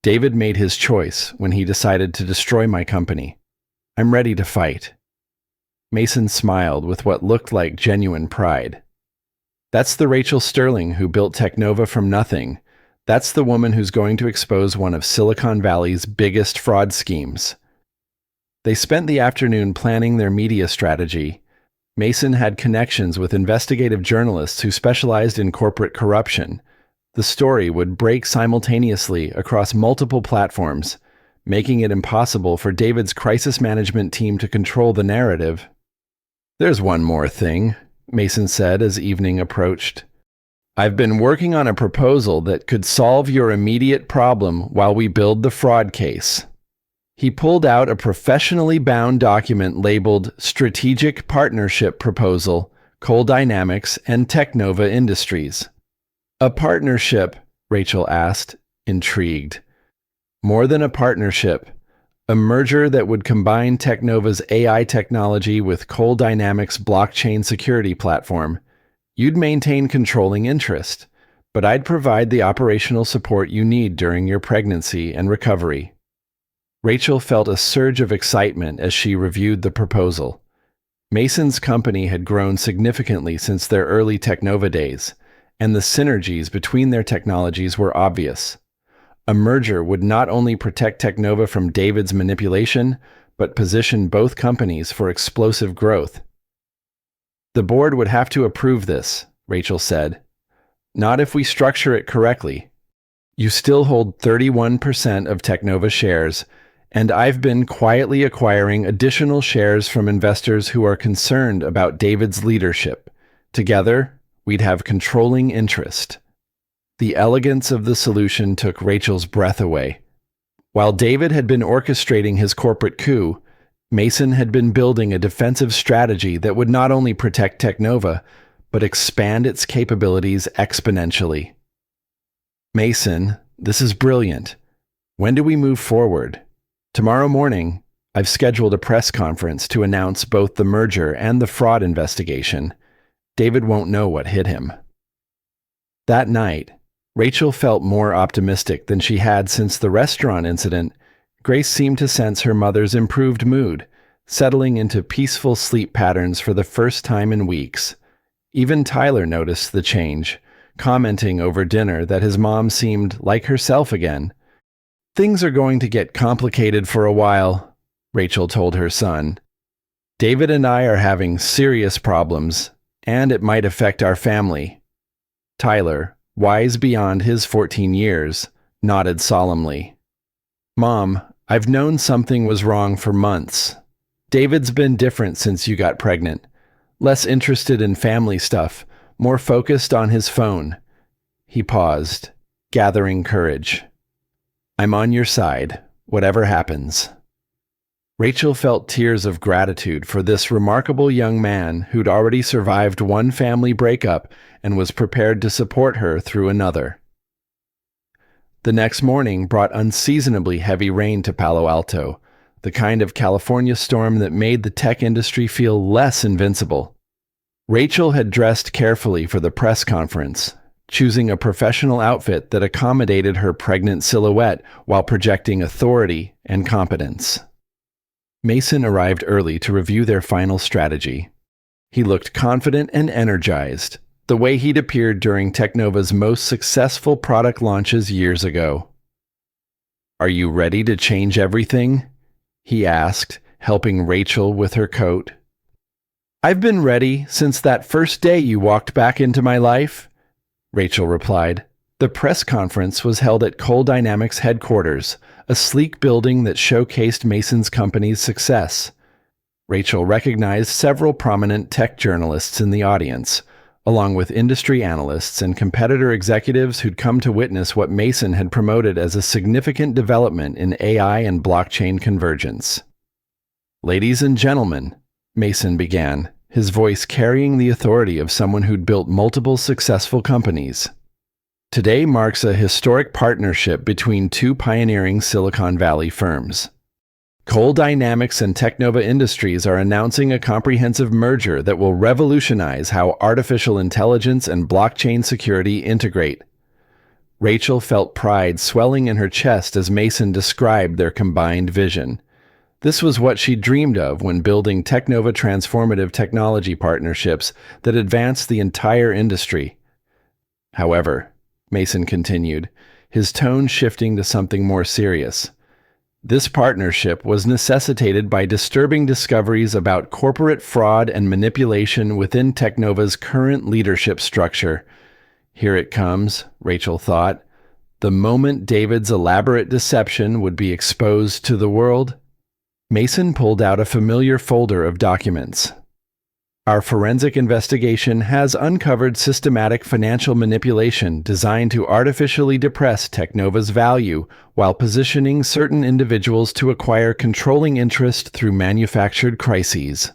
David made his choice when he decided to destroy my company. I'm ready to fight. Mason smiled with what looked like genuine pride. That's the Rachel Sterling who built Technova from nothing. That's the woman who's going to expose one of Silicon Valley's biggest fraud schemes. They spent the afternoon planning their media strategy. Mason had connections with investigative journalists who specialized in corporate corruption. The story would break simultaneously across multiple platforms, making it impossible for David's crisis management team to control the narrative. There's one more thing, Mason said as evening approached. I've been working on a proposal that could solve your immediate problem while we build the fraud case. He pulled out a professionally bound document labeled Strategic Partnership Proposal, Coal Dynamics and Technova Industries. A partnership? Rachel asked, intrigued. More than a partnership. A merger that would combine Technova's AI technology with Coal Dynamics' blockchain security platform. You'd maintain controlling interest, but I'd provide the operational support you need during your pregnancy and recovery. Rachel felt a surge of excitement as she reviewed the proposal. Mason's company had grown significantly since their early Technova days, and the synergies between their technologies were obvious. A merger would not only protect Technova from David's manipulation, but position both companies for explosive growth. The board would have to approve this, Rachel said. Not if we structure it correctly. You still hold 31% of Technova shares, and I've been quietly acquiring additional shares from investors who are concerned about David's leadership. Together, we'd have controlling interest. The elegance of the solution took Rachel's breath away. While David had been orchestrating his corporate coup, Mason had been building a defensive strategy that would not only protect Technova, but expand its capabilities exponentially. Mason, this is brilliant. When do we move forward? Tomorrow morning, I've scheduled a press conference to announce both the merger and the fraud investigation. David won't know what hit him. That night, Rachel felt more optimistic than she had since the restaurant incident. Grace seemed to sense her mother's improved mood, settling into peaceful sleep patterns for the first time in weeks. Even Tyler noticed the change, commenting over dinner that his mom seemed like herself again. Things are going to get complicated for a while, Rachel told her son. David and I are having serious problems, and it might affect our family. Tyler, wise beyond his 14 years, nodded solemnly. Mom, I've known something was wrong for months. David's been different since you got pregnant. Less interested in family stuff, more focused on his phone. He paused, gathering courage. I'm on your side, whatever happens. Rachel felt tears of gratitude for this remarkable young man who'd already survived one family breakup and was prepared to support her through another. The next morning brought unseasonably heavy rain to Palo Alto, the kind of California storm that made the tech industry feel less invincible. Rachel had dressed carefully for the press conference, choosing a professional outfit that accommodated her pregnant silhouette while projecting authority and competence. Mason arrived early to review their final strategy. He looked confident and energized, the way he'd appeared during Technova's most successful product launches years ago. Are you ready to change everything? He asked, helping Rachel with her coat. "I've been ready since that first day you walked back into my life," Rachel replied. The press conference was held at Cole Dynamics headquarters, a sleek building that showcased Mason's company's success. Rachel recognized several prominent tech journalists in the audience, along with industry analysts and competitor executives who'd come to witness what Mason had promoted as a significant development in AI and blockchain convergence. "Ladies and gentlemen," Mason began, his voice carrying the authority of someone who'd built multiple successful companies. "Today marks a historic partnership between two pioneering Silicon Valley firms. Cole Dynamics and Teknova Industries are announcing a comprehensive merger that will revolutionize how artificial intelligence and blockchain security integrate." Rachel felt pride swelling in her chest as Mason described their combined vision. This was what she dreamed of when building Teknova transformative technology partnerships that advanced the entire industry. However, Mason continued, his tone shifting to something more serious. This partnership was necessitated by disturbing discoveries about corporate fraud and manipulation within Teknova's current leadership structure. Here it comes, Rachel thought. The moment David's elaborate deception would be exposed to the world. Mason pulled out a familiar folder of documents. "Our forensic investigation has uncovered systematic financial manipulation designed to artificially depress Teknova's value while positioning certain individuals to acquire controlling interest through manufactured crises."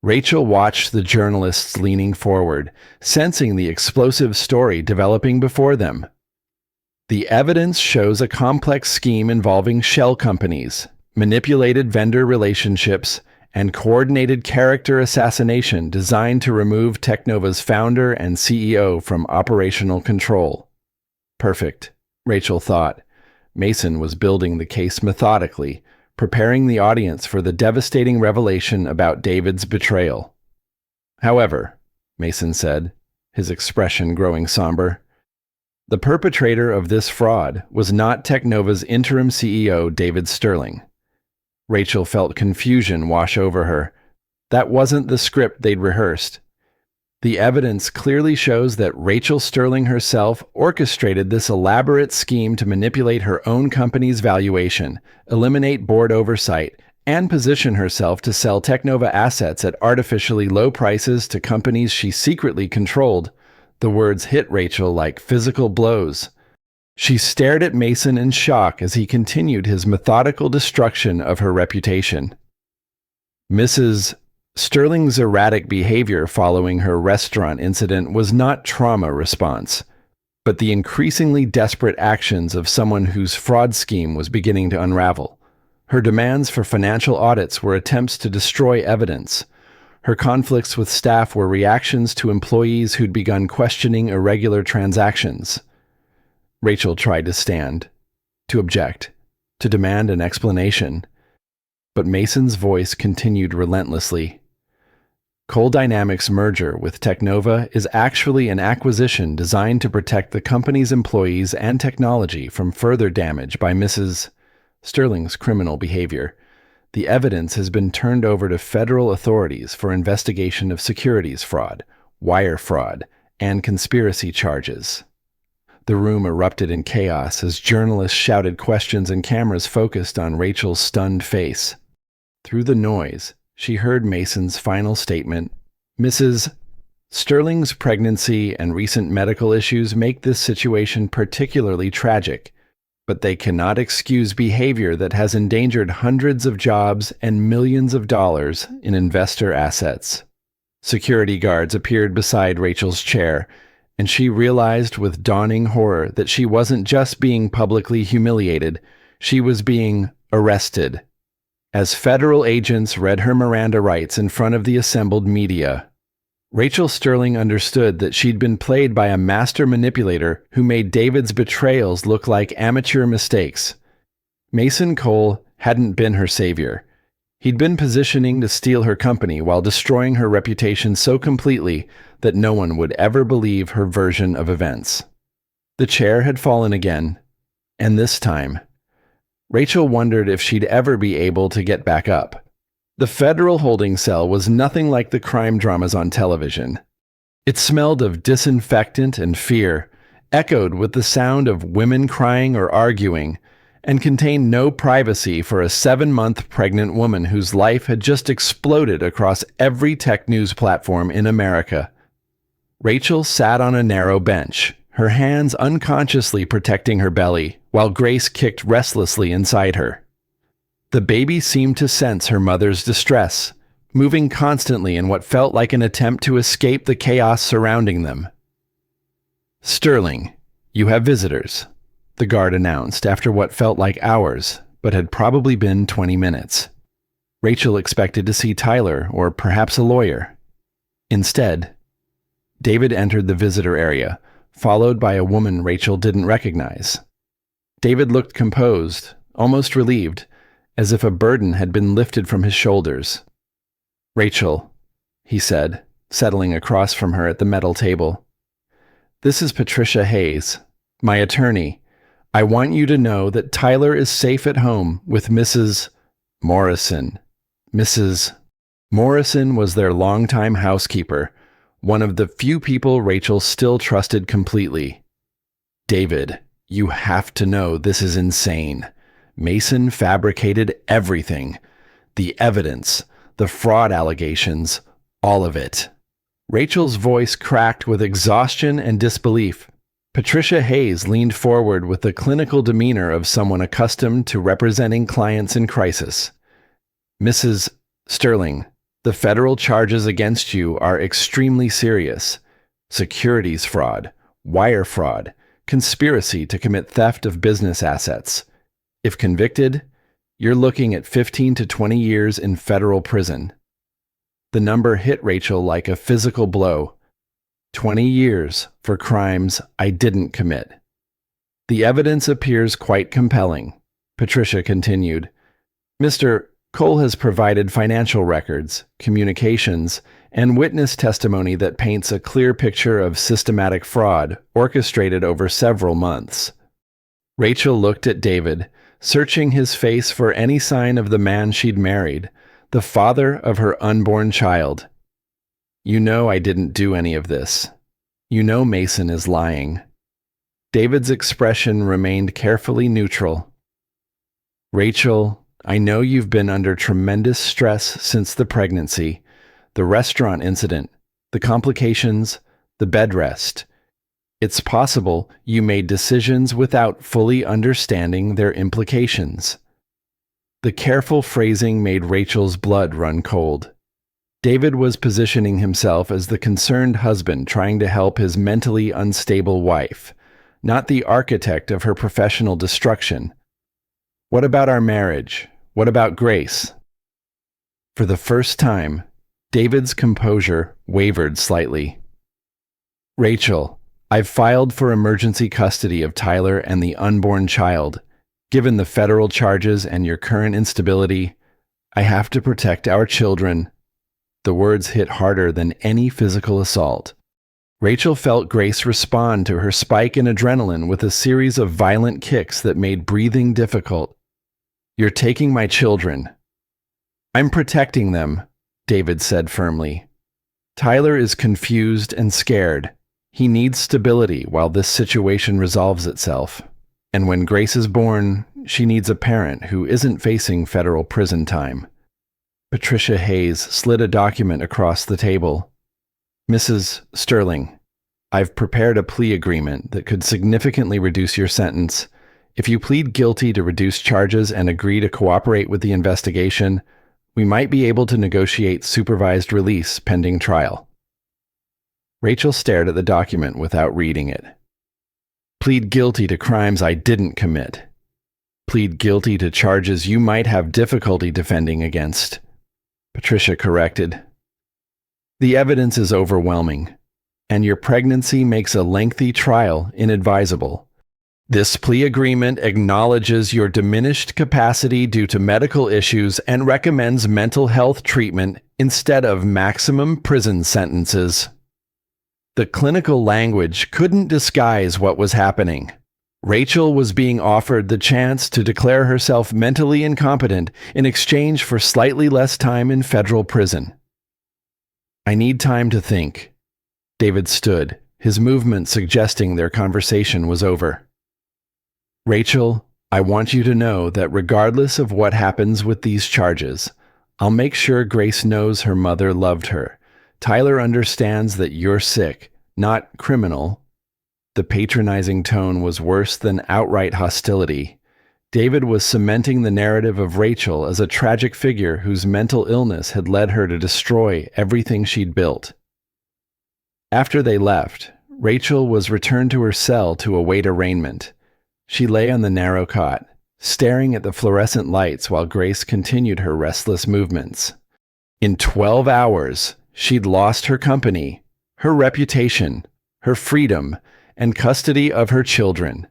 Rachel watched the journalists leaning forward, sensing the explosive story developing before them. "The evidence shows a complex scheme involving shell companies, manipulated vendor relationships, and coordinated character assassination designed to remove Teknova's founder and CEO from operational control." Perfect, Rachel thought. Mason was building the case methodically, preparing the audience for the devastating revelation about David's betrayal. "However," Mason said, his expression growing somber, "the perpetrator of this fraud was not Teknova's interim CEO, David Sterling." Rachel felt confusion wash over her. That wasn't the script they'd rehearsed. The evidence clearly shows that Rachel Sterling herself orchestrated this elaborate scheme to manipulate her own company's valuation, eliminate board oversight, and position herself to sell Teknova assets at artificially low prices to companies she secretly controlled. The words hit Rachel like physical blows. She stared at Mason in shock as he continued his methodical destruction of her reputation. Mrs. Sterling's erratic behavior following her restaurant incident was not trauma response, but the increasingly desperate actions of someone whose fraud scheme was beginning to unravel. Her demands for financial audits were attempts to destroy evidence. Her conflicts with staff were reactions to employees who'd begun questioning irregular transactions. Rachel tried to stand, to object, to demand an explanation, but Mason's voice continued relentlessly. Cole Dynamics' merger with Teknova is actually an acquisition designed to protect the company's employees and technology from further damage by Mrs. Sterling's criminal behavior. The evidence has been turned over to federal authorities for investigation of securities fraud, wire fraud, and conspiracy charges. The room erupted in chaos as journalists shouted questions and cameras focused on Rachel's stunned face. Through the noise, she heard Mason's final statement. "Mrs. Sterling's pregnancy and recent medical issues make this situation particularly tragic, but they cannot excuse behavior that has endangered hundreds of jobs and millions of dollars in investor assets." Security guards appeared beside Rachel's chair, and she realized with dawning horror that she wasn't just being publicly humiliated, she was being arrested. As federal agents read her Miranda rights in front of the assembled media, Rachel Sterling understood that she'd been played by a master manipulator who made David's betrayals look like amateur mistakes. Mason Cole hadn't been her savior. He'd been positioning to steal her company while destroying her reputation so completely that no one would ever believe her version of events. The chair had fallen again, and this time, Rachel wondered if she'd ever be able to get back up. The federal holding cell was nothing like the crime dramas on television. It smelled of disinfectant and fear, echoed with the sound of women crying or arguing, and contained no privacy for a 7-month pregnant woman whose life had just exploded across every tech news platform in America. Rachel sat on a narrow bench, her hands unconsciously protecting her belly, while Grace kicked restlessly inside her. The baby seemed to sense her mother's distress, moving constantly in what felt like an attempt to escape the chaos surrounding them. "Sterling, you have visitors," the guard announced after what felt like hours, but had probably been 20 minutes. Rachel expected to see Tyler or perhaps a lawyer. Instead, David entered the visitor area, followed by a woman Rachel didn't recognize. David looked composed, almost relieved, as if a burden had been lifted from his shoulders. "Rachel," he said, settling across from her at the metal table. "This is Patricia Hayes, my attorney. I want you to know that Tyler is safe at home with Mrs. Morrison." Mrs. Morrison was their longtime housekeeper, one of the few people Rachel still trusted completely. "David, you have to know this is insane. Mason fabricated everything. The evidence, the fraud allegations, all of it." Rachel's voice cracked with exhaustion and disbelief. Patricia Hayes leaned forward with the clinical demeanor of someone accustomed to representing clients in crisis. "Mrs. Sterling, the federal charges against you are extremely serious. Securities fraud, wire fraud, conspiracy to commit theft of business assets. If convicted, you're looking at 15 to 20 years in federal prison." The number hit Rachel like a physical blow. 20 years for crimes I didn't commit. "The evidence appears quite compelling," Patricia continued. "Mr. Cole has provided financial records, communications, and witness testimony that paints a clear picture of systematic fraud orchestrated over several months." Rachel looked at David, searching his face for any sign of the man she'd married, the father of her unborn child. "You know I didn't do any of this. You know Mason is lying." David's expression remained carefully neutral. "Rachel, I know you've been under tremendous stress since the pregnancy, the restaurant incident, the complications, the bed rest. It's possible you made decisions without fully understanding their implications." The careful phrasing made Rachel's blood run cold. David was positioning himself as the concerned husband trying to help his mentally unstable wife, not the architect of her professional destruction. "What about our marriage? What about Grace?" For the first time, David's composure wavered slightly. "Rachel, I've filed for emergency custody of Tyler and the unborn child. Given the federal charges and your current instability, I have to protect our children." The words hit harder than any physical assault. Rachel felt Grace respond to her spike in adrenaline with a series of violent kicks that made breathing difficult. "You're taking my children." "I'm protecting them," David said firmly. "Tyler is confused and scared. He needs stability while this situation resolves itself. And when Grace is born, she needs a parent who isn't facing federal prison time." Patricia Hayes slid a document across the table. "Mrs. Sterling, I've prepared a plea agreement that could significantly reduce your sentence. If you plead guilty to reduce charges and agree to cooperate with the investigation, we might be able to negotiate supervised release pending trial." Rachel stared at the document without reading it. "Plead guilty to crimes I didn't commit. Plead guilty to charges you might have difficulty defending against," Patricia corrected. "The evidence is overwhelming, and your pregnancy makes a lengthy trial inadvisable. This plea agreement acknowledges your diminished capacity due to medical issues and recommends mental health treatment instead of maximum prison sentences." The clinical language couldn't disguise what was happening. Rachel was being offered the chance to declare herself mentally incompetent in exchange for slightly less time in federal prison. "I need time to think." David stood, his movement suggesting their conversation was over. "Rachel, I want you to know that regardless of what happens with these charges, I'll make sure Grace knows her mother loved her. Tyler understands that you're sick, not criminal." The patronizing tone was worse than outright hostility. David was cementing the narrative of Rachel as a tragic figure whose mental illness had led her to destroy everything she'd built. After they left, Rachel was returned to her cell to await arraignment. She lay on the narrow cot, staring at the fluorescent lights while Grace continued her restless movements. In 12 hours, she'd lost her company, her reputation, her freedom, and custody of her children.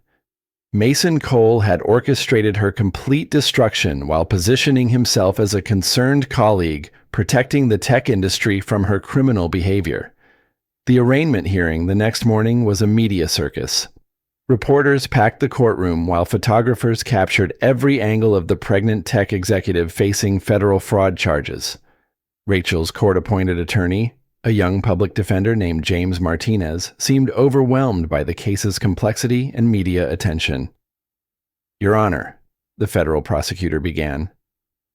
Mason Cole had orchestrated her complete destruction while positioning himself as a concerned colleague, protecting the tech industry from her criminal behavior. The arraignment hearing the next morning was a media circus. Reporters packed the courtroom while photographers captured every angle of the pregnant tech executive facing federal fraud charges. Rachel's court-appointed attorney, a young public defender named James Martinez, seemed overwhelmed by the case's complexity and media attention. "Your Honor," the federal prosecutor began.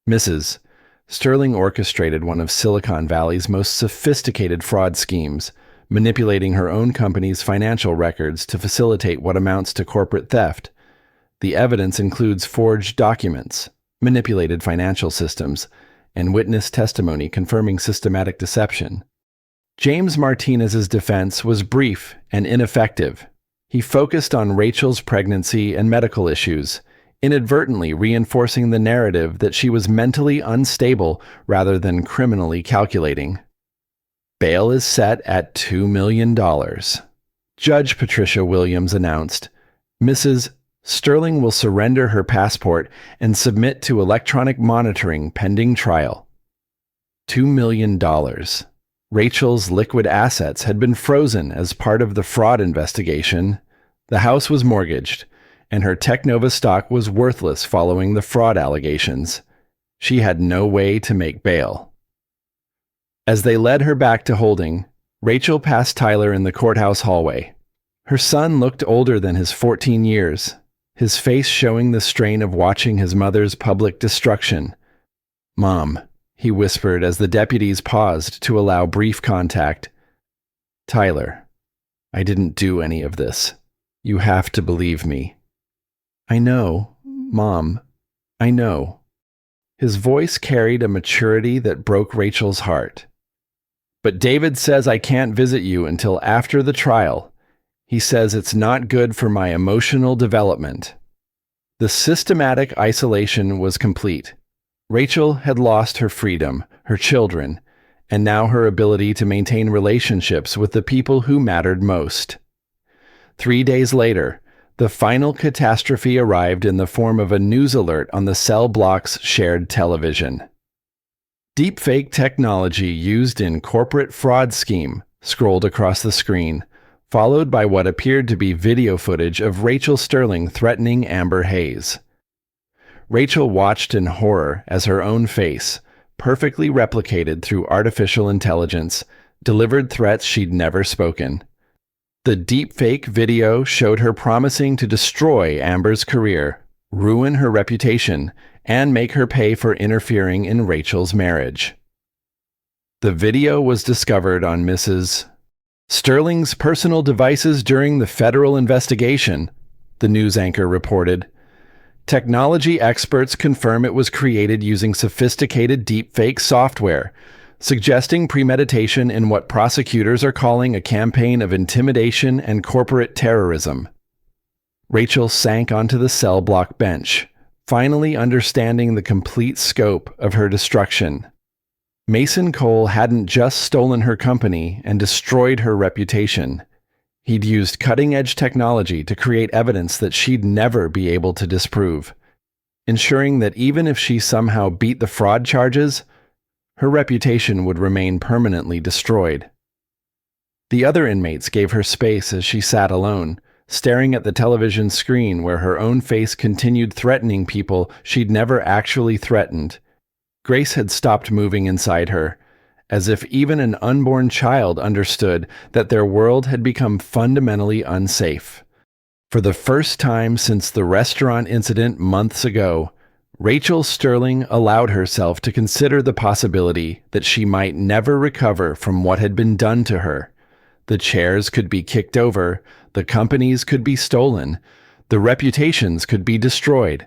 "Mrs. Sterling orchestrated one of Silicon Valley's most sophisticated fraud schemes, manipulating her own company's financial records to facilitate what amounts to corporate theft. The evidence includes forged documents, manipulated financial systems, and witness testimony confirming systematic deception." James Martinez's defense was brief and ineffective. He focused on Rachel's pregnancy and medical issues, inadvertently reinforcing the narrative that she was mentally unstable rather than criminally calculating. Bail is set at $2 million. Judge Patricia Williams announced, "Mrs. Sterling will surrender her passport and submit to electronic monitoring pending trial." $2 million. Rachel's liquid assets had been frozen as part of the fraud investigation. The house was mortgaged, and her Technova stock was worthless following the fraud allegations. She had no way to make bail. As they led her back to holding, Rachel passed Tyler in the courthouse hallway. Her son looked older than his 14 years, his face showing the strain of watching his mother's public destruction. "Mom," he whispered as the deputies paused to allow brief contact. "Tyler, I didn't do any of this. You have to believe me." "I know, Mom, I know." His voice carried a maturity that broke Rachel's heart. "But David says I can't visit you until after the trial. He says it's not good for my emotional development." The systematic isolation was complete. Rachel had lost her freedom, her children, and now her ability to maintain relationships with the people who mattered most. 3 days later, the final catastrophe arrived in the form of a news alert on the cell block's shared television. "Deepfake technology used in corporate fraud scheme" scrolled across the screen, followed by what appeared to be video footage of Rachel Sterling threatening Amber Hayes. Rachel watched in horror as her own face, perfectly replicated through artificial intelligence, delivered threats she'd never spoken. The deepfake video showed her promising to destroy Amber's career, ruin her reputation, and make her pay for interfering in Rachel's marriage. The video was discovered on Mrs. Sterling's personal devices during the federal investigation, the news anchor reported. Technology experts confirm it was created using sophisticated deepfake software, suggesting premeditation in what prosecutors are calling a campaign of intimidation and corporate terrorism. Rachel sank onto the cell block bench, finally understanding the complete scope of her destruction. Mason Cole hadn't just stolen her company and destroyed her reputation. He'd used cutting-edge technology to create evidence that she'd never be able to disprove, ensuring that even if she somehow beat the fraud charges, her reputation would remain permanently destroyed. The other inmates gave her space as she sat alone, staring at the television screen where her own face continued threatening people she'd never actually threatened. Grace had stopped moving inside her, as if even an unborn child understood that their world had become fundamentally unsafe. For the first time since the restaurant incident months ago, Rachel Sterling allowed herself to consider the possibility that she might never recover from what had been done to her. The chairs could be kicked over, the companies could be stolen, the reputations could be destroyed.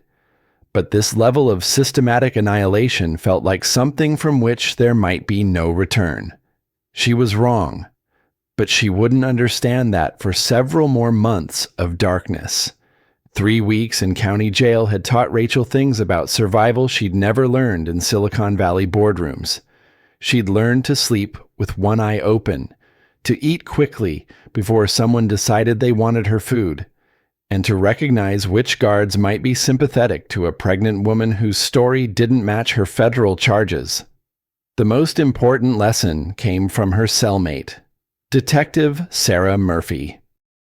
But this level of systematic annihilation felt like something from which there might be no return. She was wrong, but she wouldn't understand that for several more months of darkness. 3 weeks in county jail had taught Rachel things about survival she'd never learned in Silicon Valley boardrooms. She'd learned to sleep with one eye open, to eat quickly before someone decided they wanted her food, and to recognize which guards might be sympathetic to a pregnant woman whose story didn't match her federal charges. The most important lesson came from her cellmate, Detective Sarah Murphy.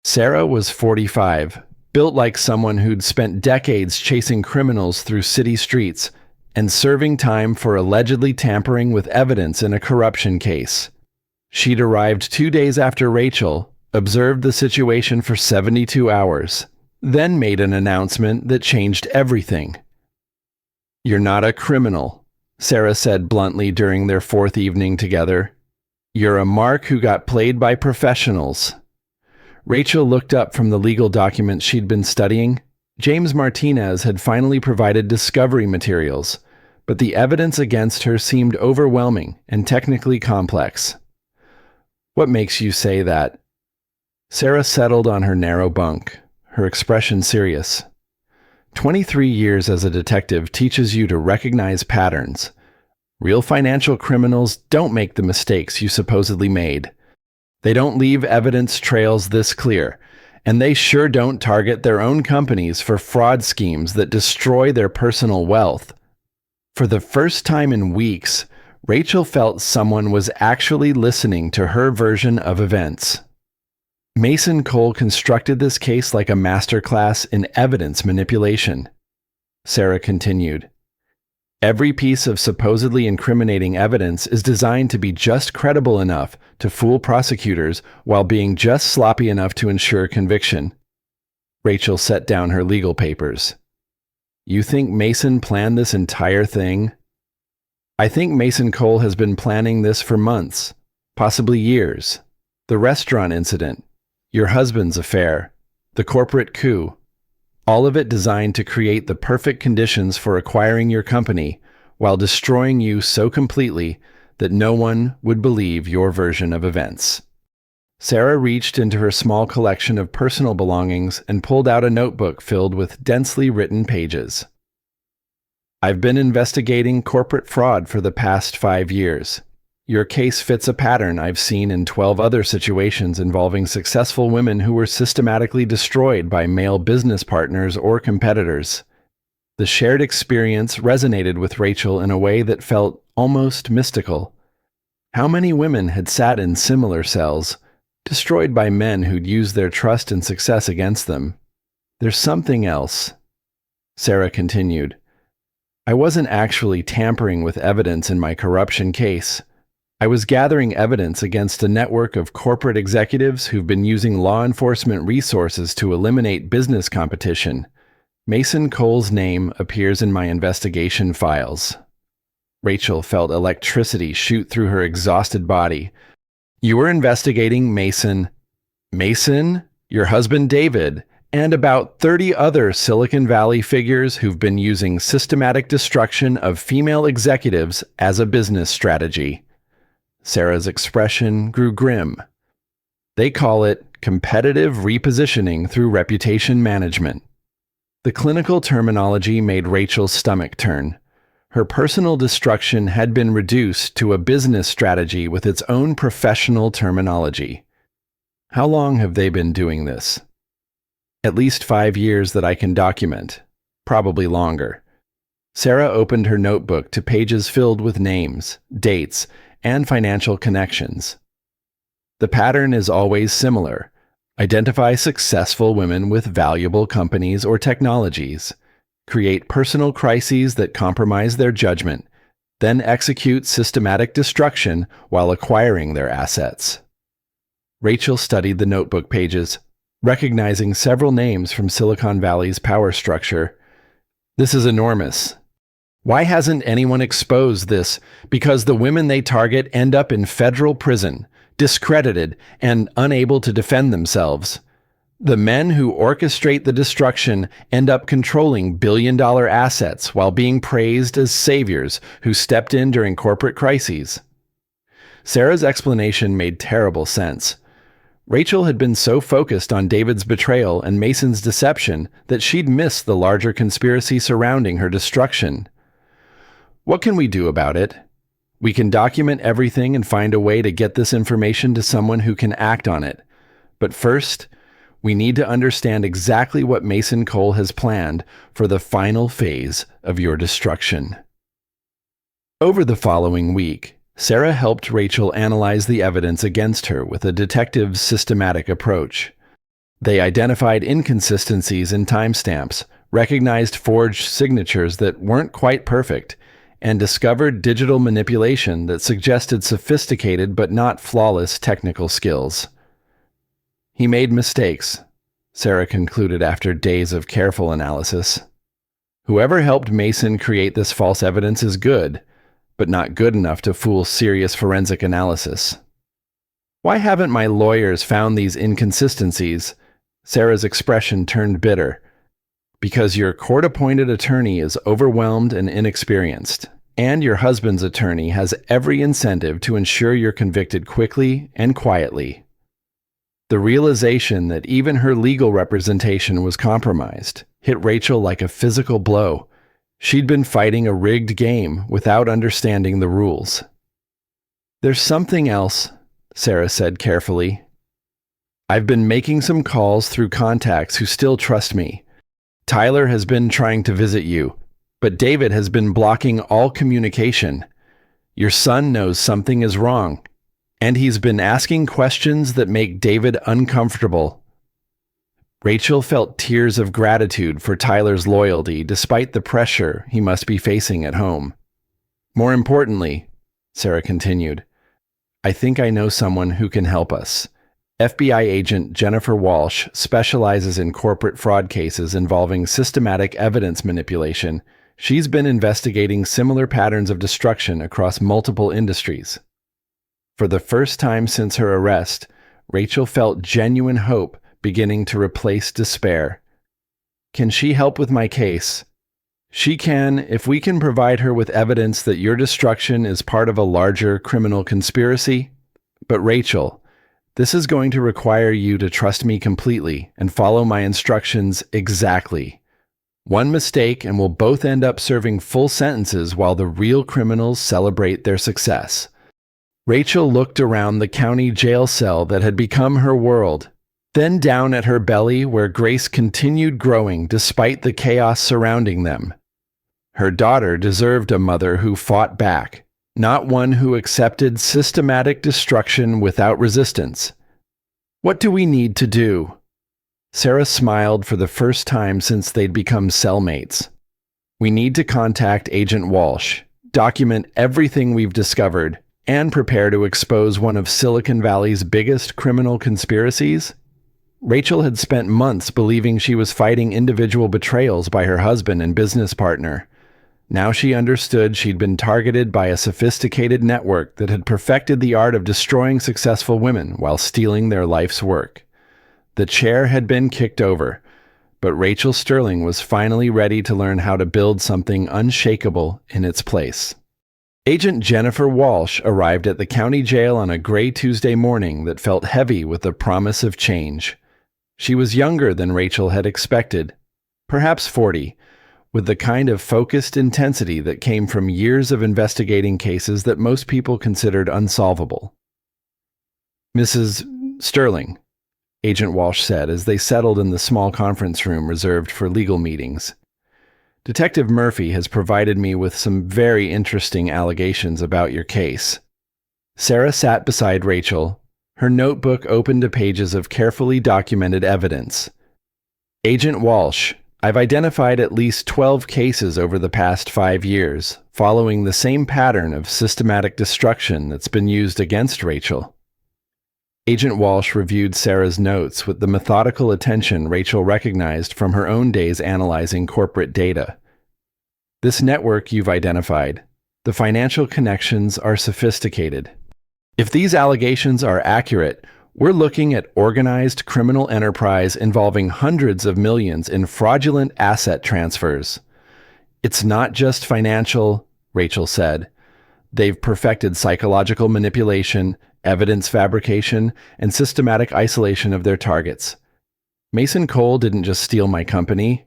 Sarah was 45, built like someone who'd spent decades chasing criminals through city streets and serving time for allegedly tampering with evidence in a corruption case. She'd arrived 2 days after Rachel, observed the situation for 72 hours, then made an announcement that changed everything. "You're not a criminal," Sarah said bluntly during their 4th evening together. "You're a mark who got played by professionals." Rachel looked up from the legal documents she'd been studying. James Martinez had finally provided discovery materials, but the evidence against her seemed overwhelming and technically complex. "What makes you say that?" Sarah settled on her narrow bunk, her expression serious. 23 years as a detective teaches you to recognize patterns. Real financial criminals don't make the mistakes you supposedly made. They don't leave evidence trails this clear, and they sure don't target their own companies for fraud schemes that destroy their personal wealth. For the first time in weeks, Rachel felt someone was actually listening to her version of events. Mason Cole constructed this case like a masterclass in evidence manipulation. Sarah continued. Every piece of supposedly incriminating evidence is designed to be just credible enough to fool prosecutors while being just sloppy enough to ensure conviction. Rachel set down her legal papers. "You think Mason planned this entire thing?" "I think Mason Cole has been planning this for months, possibly years. The restaurant incident, your husband's affair, the corporate coup. All of it designed to create the perfect conditions for acquiring your company while destroying you so completely that no one would believe your version of events." Sarah reached into her small collection of personal belongings and pulled out a notebook filled with densely written pages. "I've been investigating corporate fraud for the past 5 years. Your case fits a pattern I've seen in 12 other situations involving successful women who were systematically destroyed by male business partners or competitors." The shared experience resonated with Rachel in a way that felt almost mystical. How many women had sat in similar cells, destroyed by men who'd used their trust and success against them? "There's something else," Sarah continued. "I wasn't actually tampering with evidence in my corruption case. I was gathering evidence against a network of corporate executives who've been using law enforcement resources to eliminate business competition. Mason Cole's name appears in my investigation files." Rachel felt electricity shoot through her exhausted body. "You were investigating Mason, your husband David, and about 30 other Silicon Valley figures who've been using systematic destruction of female executives as a business strategy." Sarah's expression grew grim. "They call it competitive repositioning through reputation management." The clinical terminology made Rachel's stomach turn. Her personal destruction had been reduced to a business strategy with its own professional terminology. "How long have they been doing this?" "At least 5 years that I can document. Probably longer." Sarah opened her notebook to pages filled with names, dates, and financial connections. "The pattern is always similar. Identify successful women with valuable companies or technologies. Create personal crises that compromise their judgment, then execute systematic destruction while acquiring their assets. Rachel studied the notebook pages, recognizing several names from Silicon Valley's power structure. This is enormous. Why hasn't anyone exposed this? Because the women they target end up in federal prison, discredited, and unable to defend themselves. The men who orchestrate the destruction end up controlling billion-dollar assets while being praised as saviors who stepped in during corporate crises. Sarah's explanation made terrible sense. Rachel had been so focused on David's betrayal and Mason's deception that she'd missed the larger conspiracy surrounding her destruction. What can we do about it? We can document everything and find a way to get this information to someone who can act on it. But first, we need to understand exactly what Mason Cole has planned for the final phase of your destruction. Over the following week, Sarah helped Rachel analyze the evidence against her with a detective's systematic approach. They identified inconsistencies in timestamps, recognized forged signatures that weren't quite perfect, and discovered digital manipulation that suggested sophisticated but not flawless technical skills. He made mistakes, Sarah concluded after days of careful analysis. Whoever helped Mason create this false evidence is good, but not good enough to fool serious forensic analysis. Why haven't my lawyers found these inconsistencies? Sarah's expression turned bitter. Because your court-appointed attorney is overwhelmed and inexperienced, and your husband's attorney has every incentive to ensure you're convicted quickly and quietly. The realization that even her legal representation was compromised hit Rachel like a physical blow. She'd been fighting a rigged game without understanding the rules. There's something else, Sarah said carefully. I've been making some calls through contacts who still trust me. Tyler has been trying to visit you, but David has been blocking all communication. Your son knows something is wrong, and he's been asking questions that make David uncomfortable. Rachel felt tears of gratitude for Tyler's loyalty despite the pressure he must be facing at home. More importantly, Sarah continued, I think I know someone who can help us. FBI agent Jennifer Walsh specializes in corporate fraud cases involving systematic evidence manipulation. She's been investigating similar patterns of destruction across multiple industries. For the first time since her arrest, Rachel felt genuine hope beginning to replace despair. Can she help with my case? She can if we can provide her with evidence that your destruction is part of a larger criminal conspiracy. But Rachel, this is going to require you to trust me completely and follow my instructions exactly. One mistake and we'll both end up serving full sentences while the real criminals celebrate their success. Rachel looked around the county jail cell that had become her world, then down at her belly where Grace continued growing despite the chaos surrounding them. Her daughter deserved a mother who fought back, not one who accepted systematic destruction without resistance. What do we need to do? Sarah smiled for the first time since they'd become cellmates. We need to contact Agent Walsh, document everything we've discovered, and prepare to expose one of Silicon Valley's biggest criminal conspiracies. Rachel had spent months believing she was fighting individual betrayals by her husband and business partner. Now she understood she'd been targeted by a sophisticated network that had perfected the art of destroying successful women while stealing their life's work. The chair had been kicked over, but Rachel Sterling was finally ready to learn how to build something unshakable in its place. Agent Jennifer Walsh arrived at the county jail on a gray Tuesday morning that felt heavy with the promise of change. She was younger than Rachel had expected, perhaps 40, with the kind of focused intensity that came from years of investigating cases that most people considered unsolvable. Mrs. Sterling, Agent Walsh said as they settled in the small conference room reserved for legal meetings. Detective Murphy has provided me with some very interesting allegations about your case. Sarah sat beside Rachel, Her notebook opened to pages of carefully documented evidence. Agent Walsh, I've identified at least 12 cases over the past 5 years, following the same pattern of systematic destruction that's been used against Rachel. Agent Walsh reviewed Sarah's notes with the methodical attention Rachel recognized from her own days analyzing corporate data. This network you've identified, the financial connections are sophisticated. If these allegations are accurate, we're looking at organized criminal enterprise involving hundreds of millions in fraudulent asset transfers. It's not just financial, Rachel said. They've perfected psychological manipulation, evidence fabrication, and systematic isolation of their targets. Mason Cole didn't just steal my company.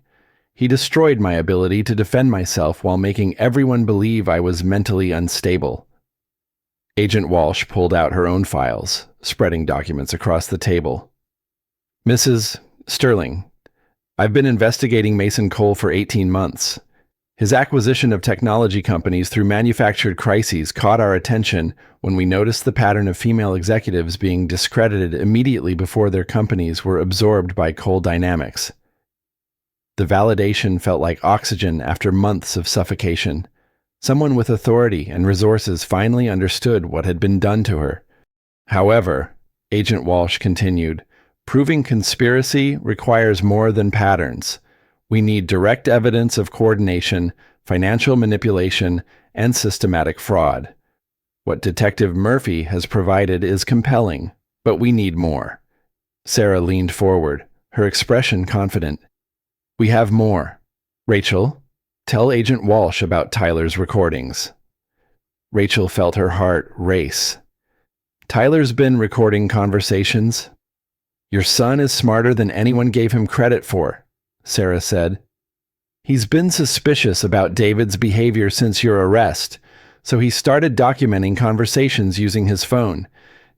He destroyed my ability to defend myself while making everyone believe I was mentally unstable. Agent Walsh pulled out her own files, spreading documents across the table. Mrs. Sterling, I've been investigating Mason Cole for 18 months. His acquisition of technology companies through manufactured crises caught our attention when we noticed the pattern of female executives being discredited immediately before their companies were absorbed by Cole Dynamics. The validation felt like oxygen after months of suffocation. Someone with authority and resources finally understood what had been done to her. However, Agent Walsh continued, proving conspiracy requires more than patterns. We need direct evidence of coordination, financial manipulation, and systematic fraud. What Detective Murphy has provided is compelling, but we need more. Sarah leaned forward, her expression confident. We have more. Rachel, tell Agent Walsh about Tyler's recordings. Rachel felt her heart race. Tyler's been recording conversations. Your son is smarter than anyone gave him credit for, Sarah said. He's been suspicious about David's behavior since your arrest, so he started documenting conversations using his phone.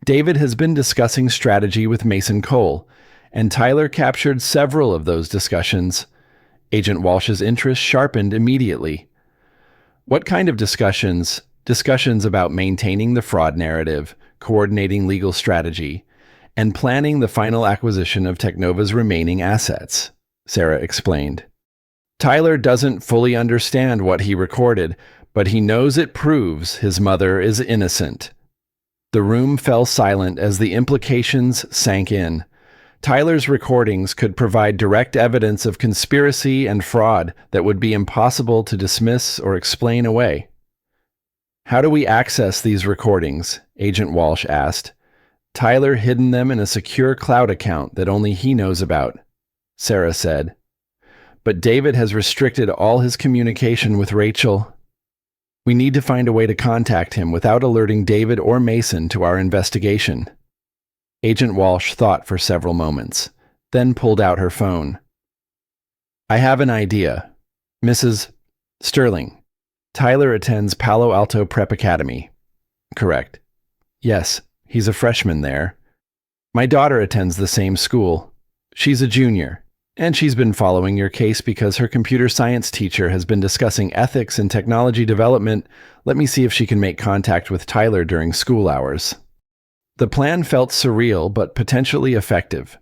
David has been discussing strategy with Mason Cole, and Tyler captured several of those discussions. Agent Walsh's interest sharpened immediately. What kind of discussions? Discussions about maintaining the fraud narrative, coordinating legal strategy, and planning the final acquisition of Technova's remaining assets, Sarah explained. Tyler doesn't fully understand what he recorded, but he knows it proves his mother is innocent. The room fell silent as the implications sank in. Tyler's recordings could provide direct evidence of conspiracy and fraud that would be impossible to dismiss or explain away. How do we access these recordings? Agent Walsh asked. Tyler hidden them in a secure cloud account that only he knows about, Sarah said. But David has restricted all his communication with Rachel. We need to find a way to contact him without alerting David or Mason to our investigation. Agent Walsh thought for several moments, then pulled out her phone. I have an idea. Mrs. Sterling, Tyler attends Palo Alto Prep Academy. Correct. Yes, he's a freshman there. My daughter attends the same school. She's a junior, and she's been following your case because her computer science teacher has been discussing ethics and technology development. Let me see if she can make contact with Tyler during school hours. The plan felt surreal but potentially effective.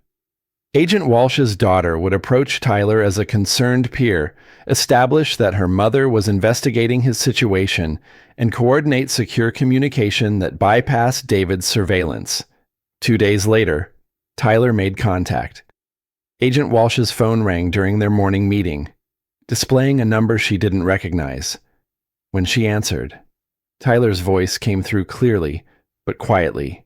Agent Walsh's daughter would approach Tyler as a concerned peer, establish that her mother was investigating his situation, and coordinate secure communication that bypassed David's surveillance. 2 days later, Tyler made contact. Agent Walsh's phone rang during their morning meeting, displaying a number she didn't recognize. When she answered, Tyler's voice came through clearly, but quietly,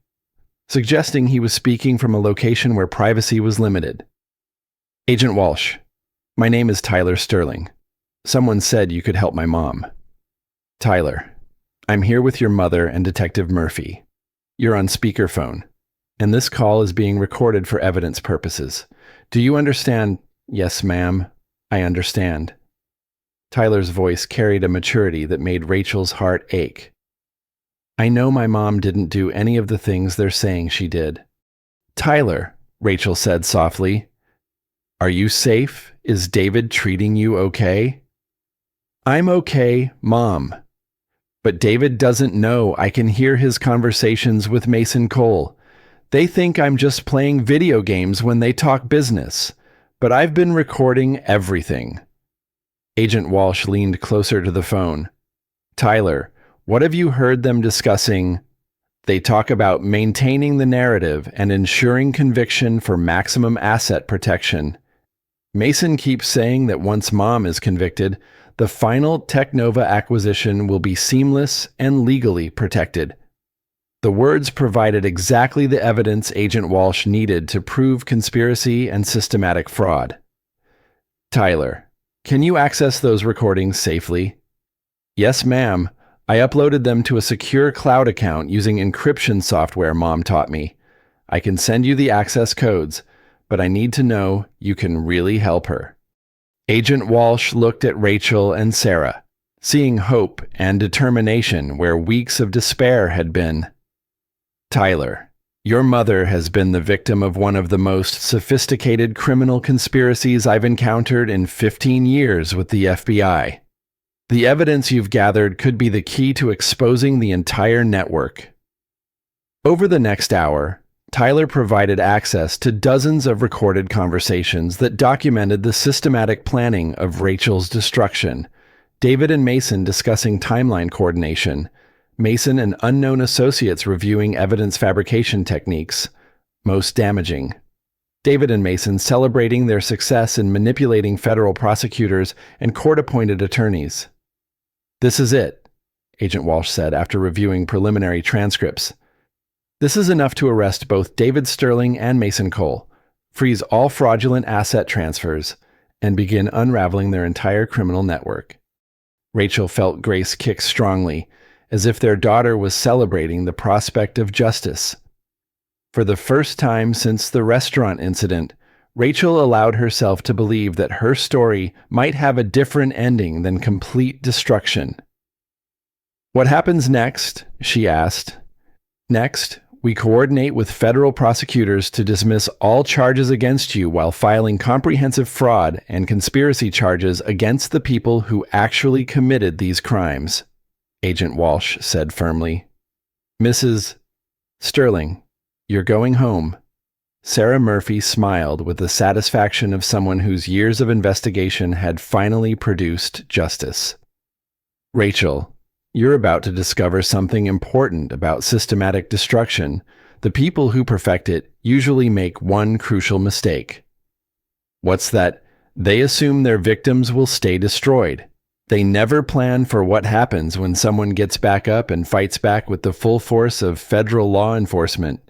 suggesting he was speaking from a location where privacy was limited. Agent Walsh, my name is Tyler Sterling. Someone said you could help my mom. Tyler, I'm here with your mother and Detective Murphy. You're on speakerphone, and this call is being recorded for evidence purposes. Do you understand? Yes, ma'am, I understand. Tyler's voice carried a maturity that made Rachel's heart ache. I know my mom didn't do any of the things they're saying she did. Tyler, Rachel said softly, are you safe? Is David treating you okay? I'm okay, Mom. But David doesn't know I can hear his conversations with Mason Cole. They think I'm just playing video games when they talk business, but I've been recording everything." Agent Walsh leaned closer to the phone. "Tyler, what have you heard them discussing?" "They talk about maintaining the narrative and ensuring conviction for maximum asset protection. Mason keeps saying that once Mom is convicted, the final Technova acquisition will be seamless and legally protected." The words provided exactly the evidence Agent Walsh needed to prove conspiracy and systematic fraud. "Tyler, can you access those recordings safely?" "Yes, ma'am. I uploaded them to a secure cloud account using encryption software Mom taught me. I can send you the access codes, but I need to know you can really help her." Agent Walsh looked at Rachel and Sarah, seeing hope and determination where weeks of despair had been. "Tyler, your mother has been the victim of one of the most sophisticated criminal conspiracies I've encountered in 15 years with the FBI. The evidence you've gathered could be the key to exposing the entire network." Over the next hour, Tyler provided access to dozens of recorded conversations that documented the systematic planning of Rachel's destruction. David and Mason discussing timeline coordination, Mason and unknown associates reviewing evidence fabrication techniques, most damaging. David and Mason celebrating their success in manipulating federal prosecutors and court-appointed attorneys. "This is it," Agent Walsh said after reviewing preliminary transcripts. "This is enough to arrest both David Sterling and Mason Cole, freeze all fraudulent asset transfers, and begin unraveling their entire criminal network." Rachel felt Grace kick strongly, as if their daughter was celebrating the prospect of justice. For the first time since the restaurant incident, Rachel allowed herself to believe that her story might have a different ending than complete destruction. "What happens next?" she asked. "Next, we coordinate with federal prosecutors to dismiss all charges against you while filing comprehensive fraud and conspiracy charges against the people who actually committed these crimes," Agent Walsh said firmly. "Mrs. Sterling, you're going home." Sarah Murphy smiled with the satisfaction of someone whose years of investigation had finally produced justice. "Rachel, you're about to discover something important about systematic destruction. The people who perfect it usually make one crucial mistake." "What's that?" "They assume their victims will stay destroyed. They never plan for what happens when someone gets back up and fights back with the full force of federal law enforcement."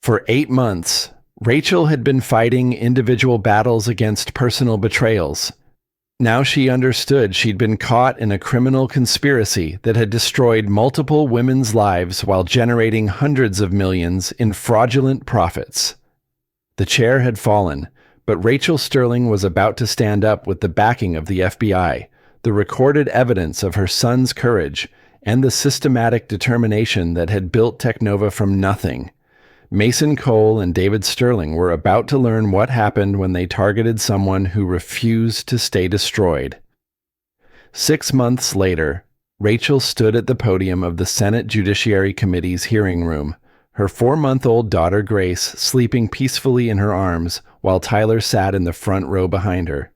For 8 months, Rachel had been fighting individual battles against personal betrayals. Now she understood she'd been caught in a criminal conspiracy that had destroyed multiple women's lives while generating hundreds of millions in fraudulent profits. The chair had fallen, but Rachel Sterling was about to stand up with the backing of the FBI, the recorded evidence of her son's courage, and the systematic determination that had built Technova from nothing. Mason Cole and David Sterling were about to learn what happened when they targeted someone who refused to stay destroyed. 6 months later, Rachel stood at the podium of the Senate Judiciary Committee's hearing room, her 4-month-old daughter Grace sleeping peacefully in her arms while Tyler sat in the front row behind her.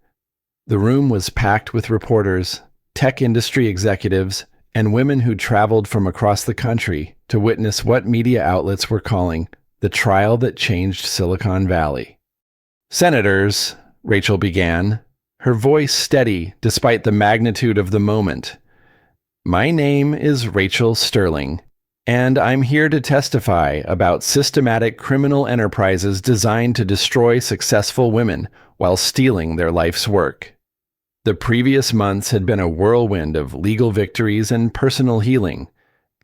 The room was packed with reporters, tech industry executives, and women who traveled from across the country to witness what media outlets were calling the trial that changed Silicon Valley. "Senators," Rachel began, her voice steady despite the magnitude of the moment. "My name is Rachel Sterling, and I'm here to testify about systematic criminal enterprises designed to destroy successful women while stealing their life's work. The previous months had been a whirlwind of legal victories and personal healing.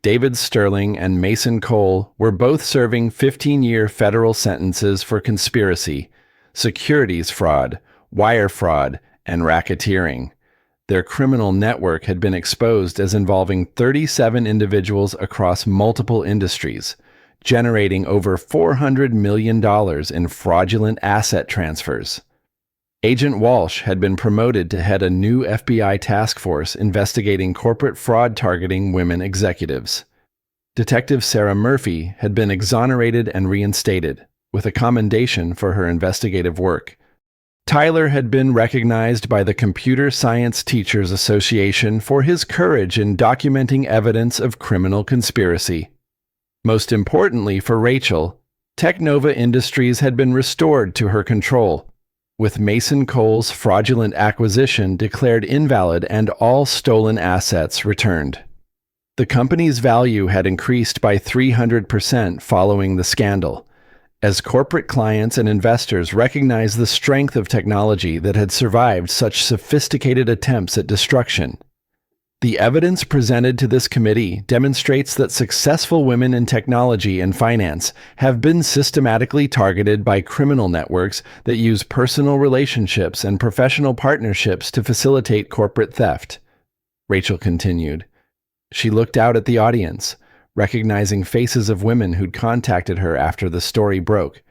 David Sterling and Mason Cole were both serving 15-year federal sentences for conspiracy, securities fraud, wire fraud, and racketeering. Their criminal network had been exposed as involving 37 individuals across multiple industries, generating over $400 million in fraudulent asset transfers. Agent Walsh had been promoted to head a new FBI task force investigating corporate fraud targeting women executives. Detective Sarah Murphy had been exonerated and reinstated, with a commendation for her investigative work. Tyler had been recognized by the Computer Science Teachers Association for his courage in documenting evidence of criminal conspiracy. Most importantly for Rachel, Technova Industries had been restored to her control, with Mason Cole's fraudulent acquisition declared invalid and all stolen assets returned. The company's value had increased by 300% following the scandal, as corporate clients and investors recognized the strength of technology that had survived such sophisticated attempts at destruction. The evidence presented to this committee demonstrates that successful women in technology and finance have been systematically targeted by criminal networks that use personal relationships and professional partnerships to facilitate corporate theft. Rachel continued. She looked out at the audience, recognizing faces of women who'd contacted her after the story broke,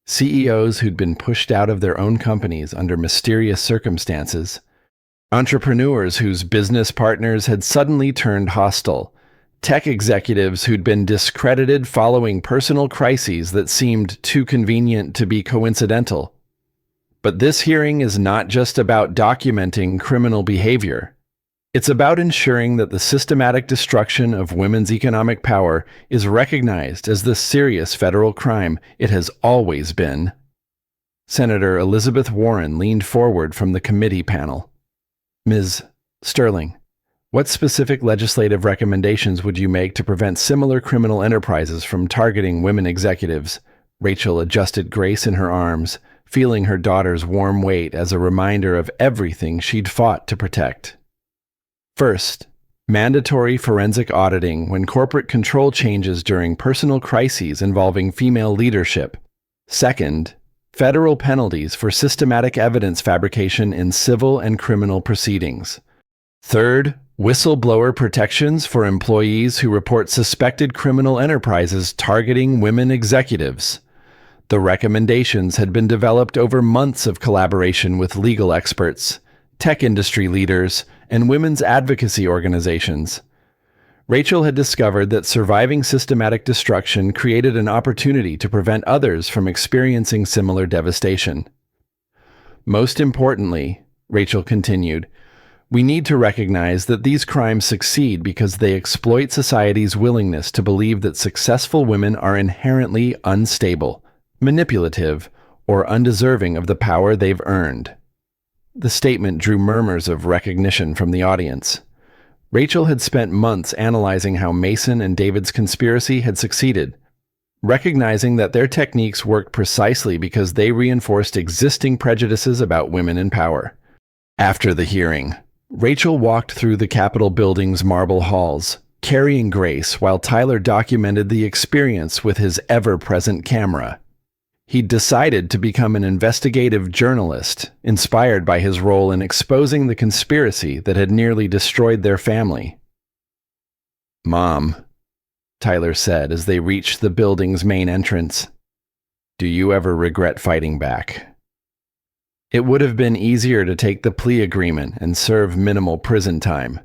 CEOs who'd been pushed out of their own companies under mysterious circumstances, entrepreneurs whose business partners had suddenly turned hostile, tech executives who'd been discredited following personal crises that seemed too convenient to be coincidental. But this hearing is not just about documenting criminal behavior. It's about ensuring that the systematic destruction of women's economic power is recognized as the serious federal crime it has always been. Senator Elizabeth Warren leaned forward from the committee panel. Ms. Sterling, what specific legislative recommendations would you make to prevent similar criminal enterprises from targeting women executives? Rachel adjusted Grace in her arms, feeling her daughter's warm weight as a reminder of everything she'd fought to protect. First, mandatory forensic auditing when corporate control changes during personal crises involving female leadership. Second, federal penalties for systematic evidence fabrication in civil and criminal proceedings. Third, whistleblower protections for employees who report suspected criminal enterprises targeting women executives. The recommendations had been developed over months of collaboration with legal experts, tech industry leaders, and women's advocacy organizations. Rachel had discovered that surviving systematic destruction created an opportunity to prevent others from experiencing similar devastation. Most importantly, Rachel continued, we need to recognize that these crimes succeed because they exploit society's willingness to believe that successful women are inherently unstable, manipulative, or undeserving of the power they've earned. The statement drew murmurs of recognition from the audience. Rachel had spent months analyzing how Mason and David's conspiracy had succeeded, recognizing that their techniques worked precisely because they reinforced existing prejudices about women in power. After the hearing, Rachel walked through the Capitol building's marble halls, carrying Grace while Tyler documented the experience with his ever-present camera. He'd decided to become an investigative journalist, inspired by his role in exposing the conspiracy that had nearly destroyed their family. Mom, Tyler said as they reached the building's main entrance, do you ever regret fighting back? It would have been easier to take the plea agreement and serve minimal prison time.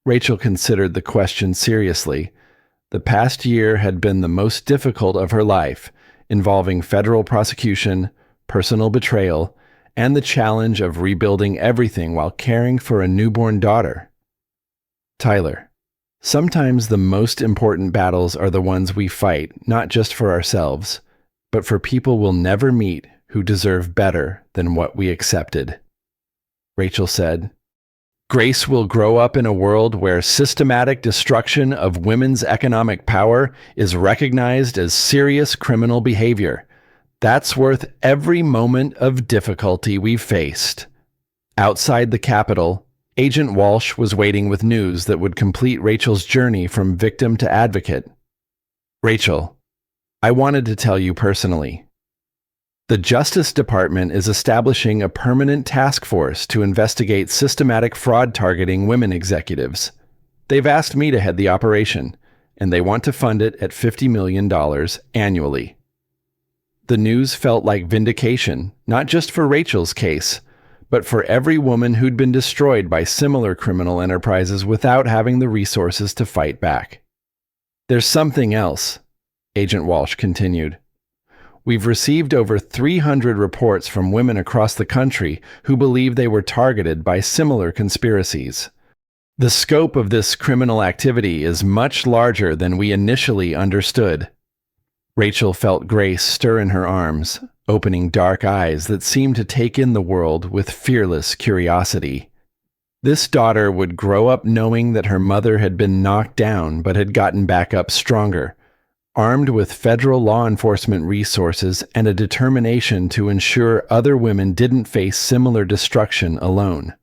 Rachel considered the question seriously. The past year had been the most difficult of her life, involving federal prosecution, personal betrayal, and the challenge of rebuilding everything while caring for a newborn daughter. Tyler, sometimes the most important battles are the ones we fight, not just for ourselves, but for people we'll never meet who deserve better than what we accepted. Rachel said, Grace will grow up in a world where systematic destruction of women's economic power is recognized as serious criminal behavior. That's worth every moment of difficulty we've faced. Outside the Capitol, Agent Walsh was waiting with news that would complete Rachel's journey from victim to advocate. Rachel, I wanted to tell you personally. The Justice Department is establishing a permanent task force to investigate systematic fraud targeting women executives. They've asked me to head the operation, and they want to fund it at $50 million annually. The news felt like vindication, not just for Rachel's case, but for every woman who'd been destroyed by similar criminal enterprises without having the resources to fight back. There's something else, Agent Walsh continued. We've received over 300 reports from women across the country who believe they were targeted by similar conspiracies. The scope of this criminal activity is much larger than we initially understood. Rachel felt Grace stir in her arms, opening dark eyes that seemed to take in the world with fearless curiosity. This daughter would grow up knowing that her mother had been knocked down but had gotten back up stronger, armed with federal law enforcement resources and a determination to ensure other women didn't face similar destruction alone.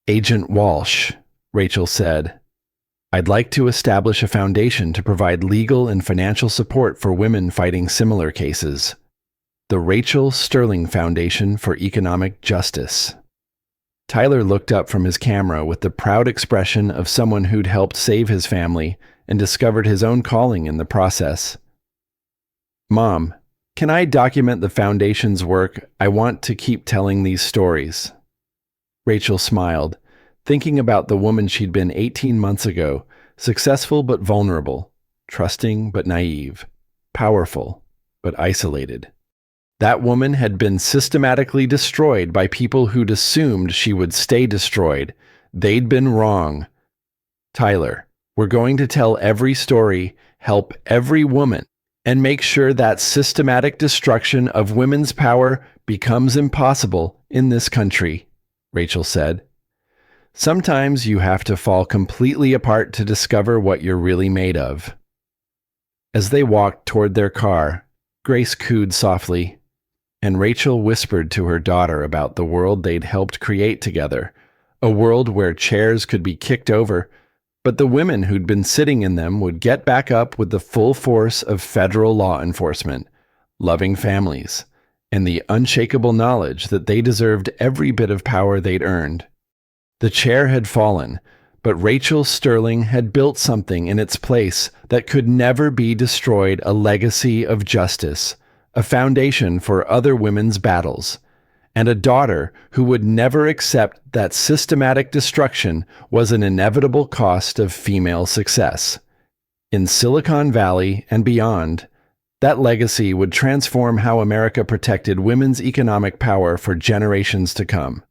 Agent Walsh, Rachel said, I'd like to establish a foundation to provide legal and financial support for women fighting similar cases. The Rachel Sterling Foundation for Economic Justice. Tyler looked up from his camera with the proud expression of someone who'd helped save his family and discovered his own calling in the process. Mom, can I document the foundation's work? I want to keep telling these stories. Rachel smiled, thinking about the woman she'd been 18 months ago, successful but vulnerable, trusting but naive, powerful but isolated. That woman had been systematically destroyed by people who'd assumed she would stay destroyed. They'd been wrong. Tyler, we're going to tell every story, help every woman, and make sure that systematic destruction of women's power becomes impossible in this country, Rachel said. Sometimes you have to fall completely apart to discover what you're really made of. As they walked toward their car, Grace cooed softly, and Rachel whispered to her daughter about the world they'd helped create together, a world where chairs could be kicked over, but the women who'd been sitting in them would get back up with the full force of federal law enforcement, loving families, and the unshakable knowledge that they deserved every bit of power they'd earned. The chair had fallen, but Rachel Sterling had built something in its place that could never be destroyed, a legacy of justice, a foundation for other women's battles, and a daughter who would never accept that systematic destruction was an inevitable cost of female success. In Silicon Valley and beyond, that legacy would transform how America protected women's economic power for generations to come.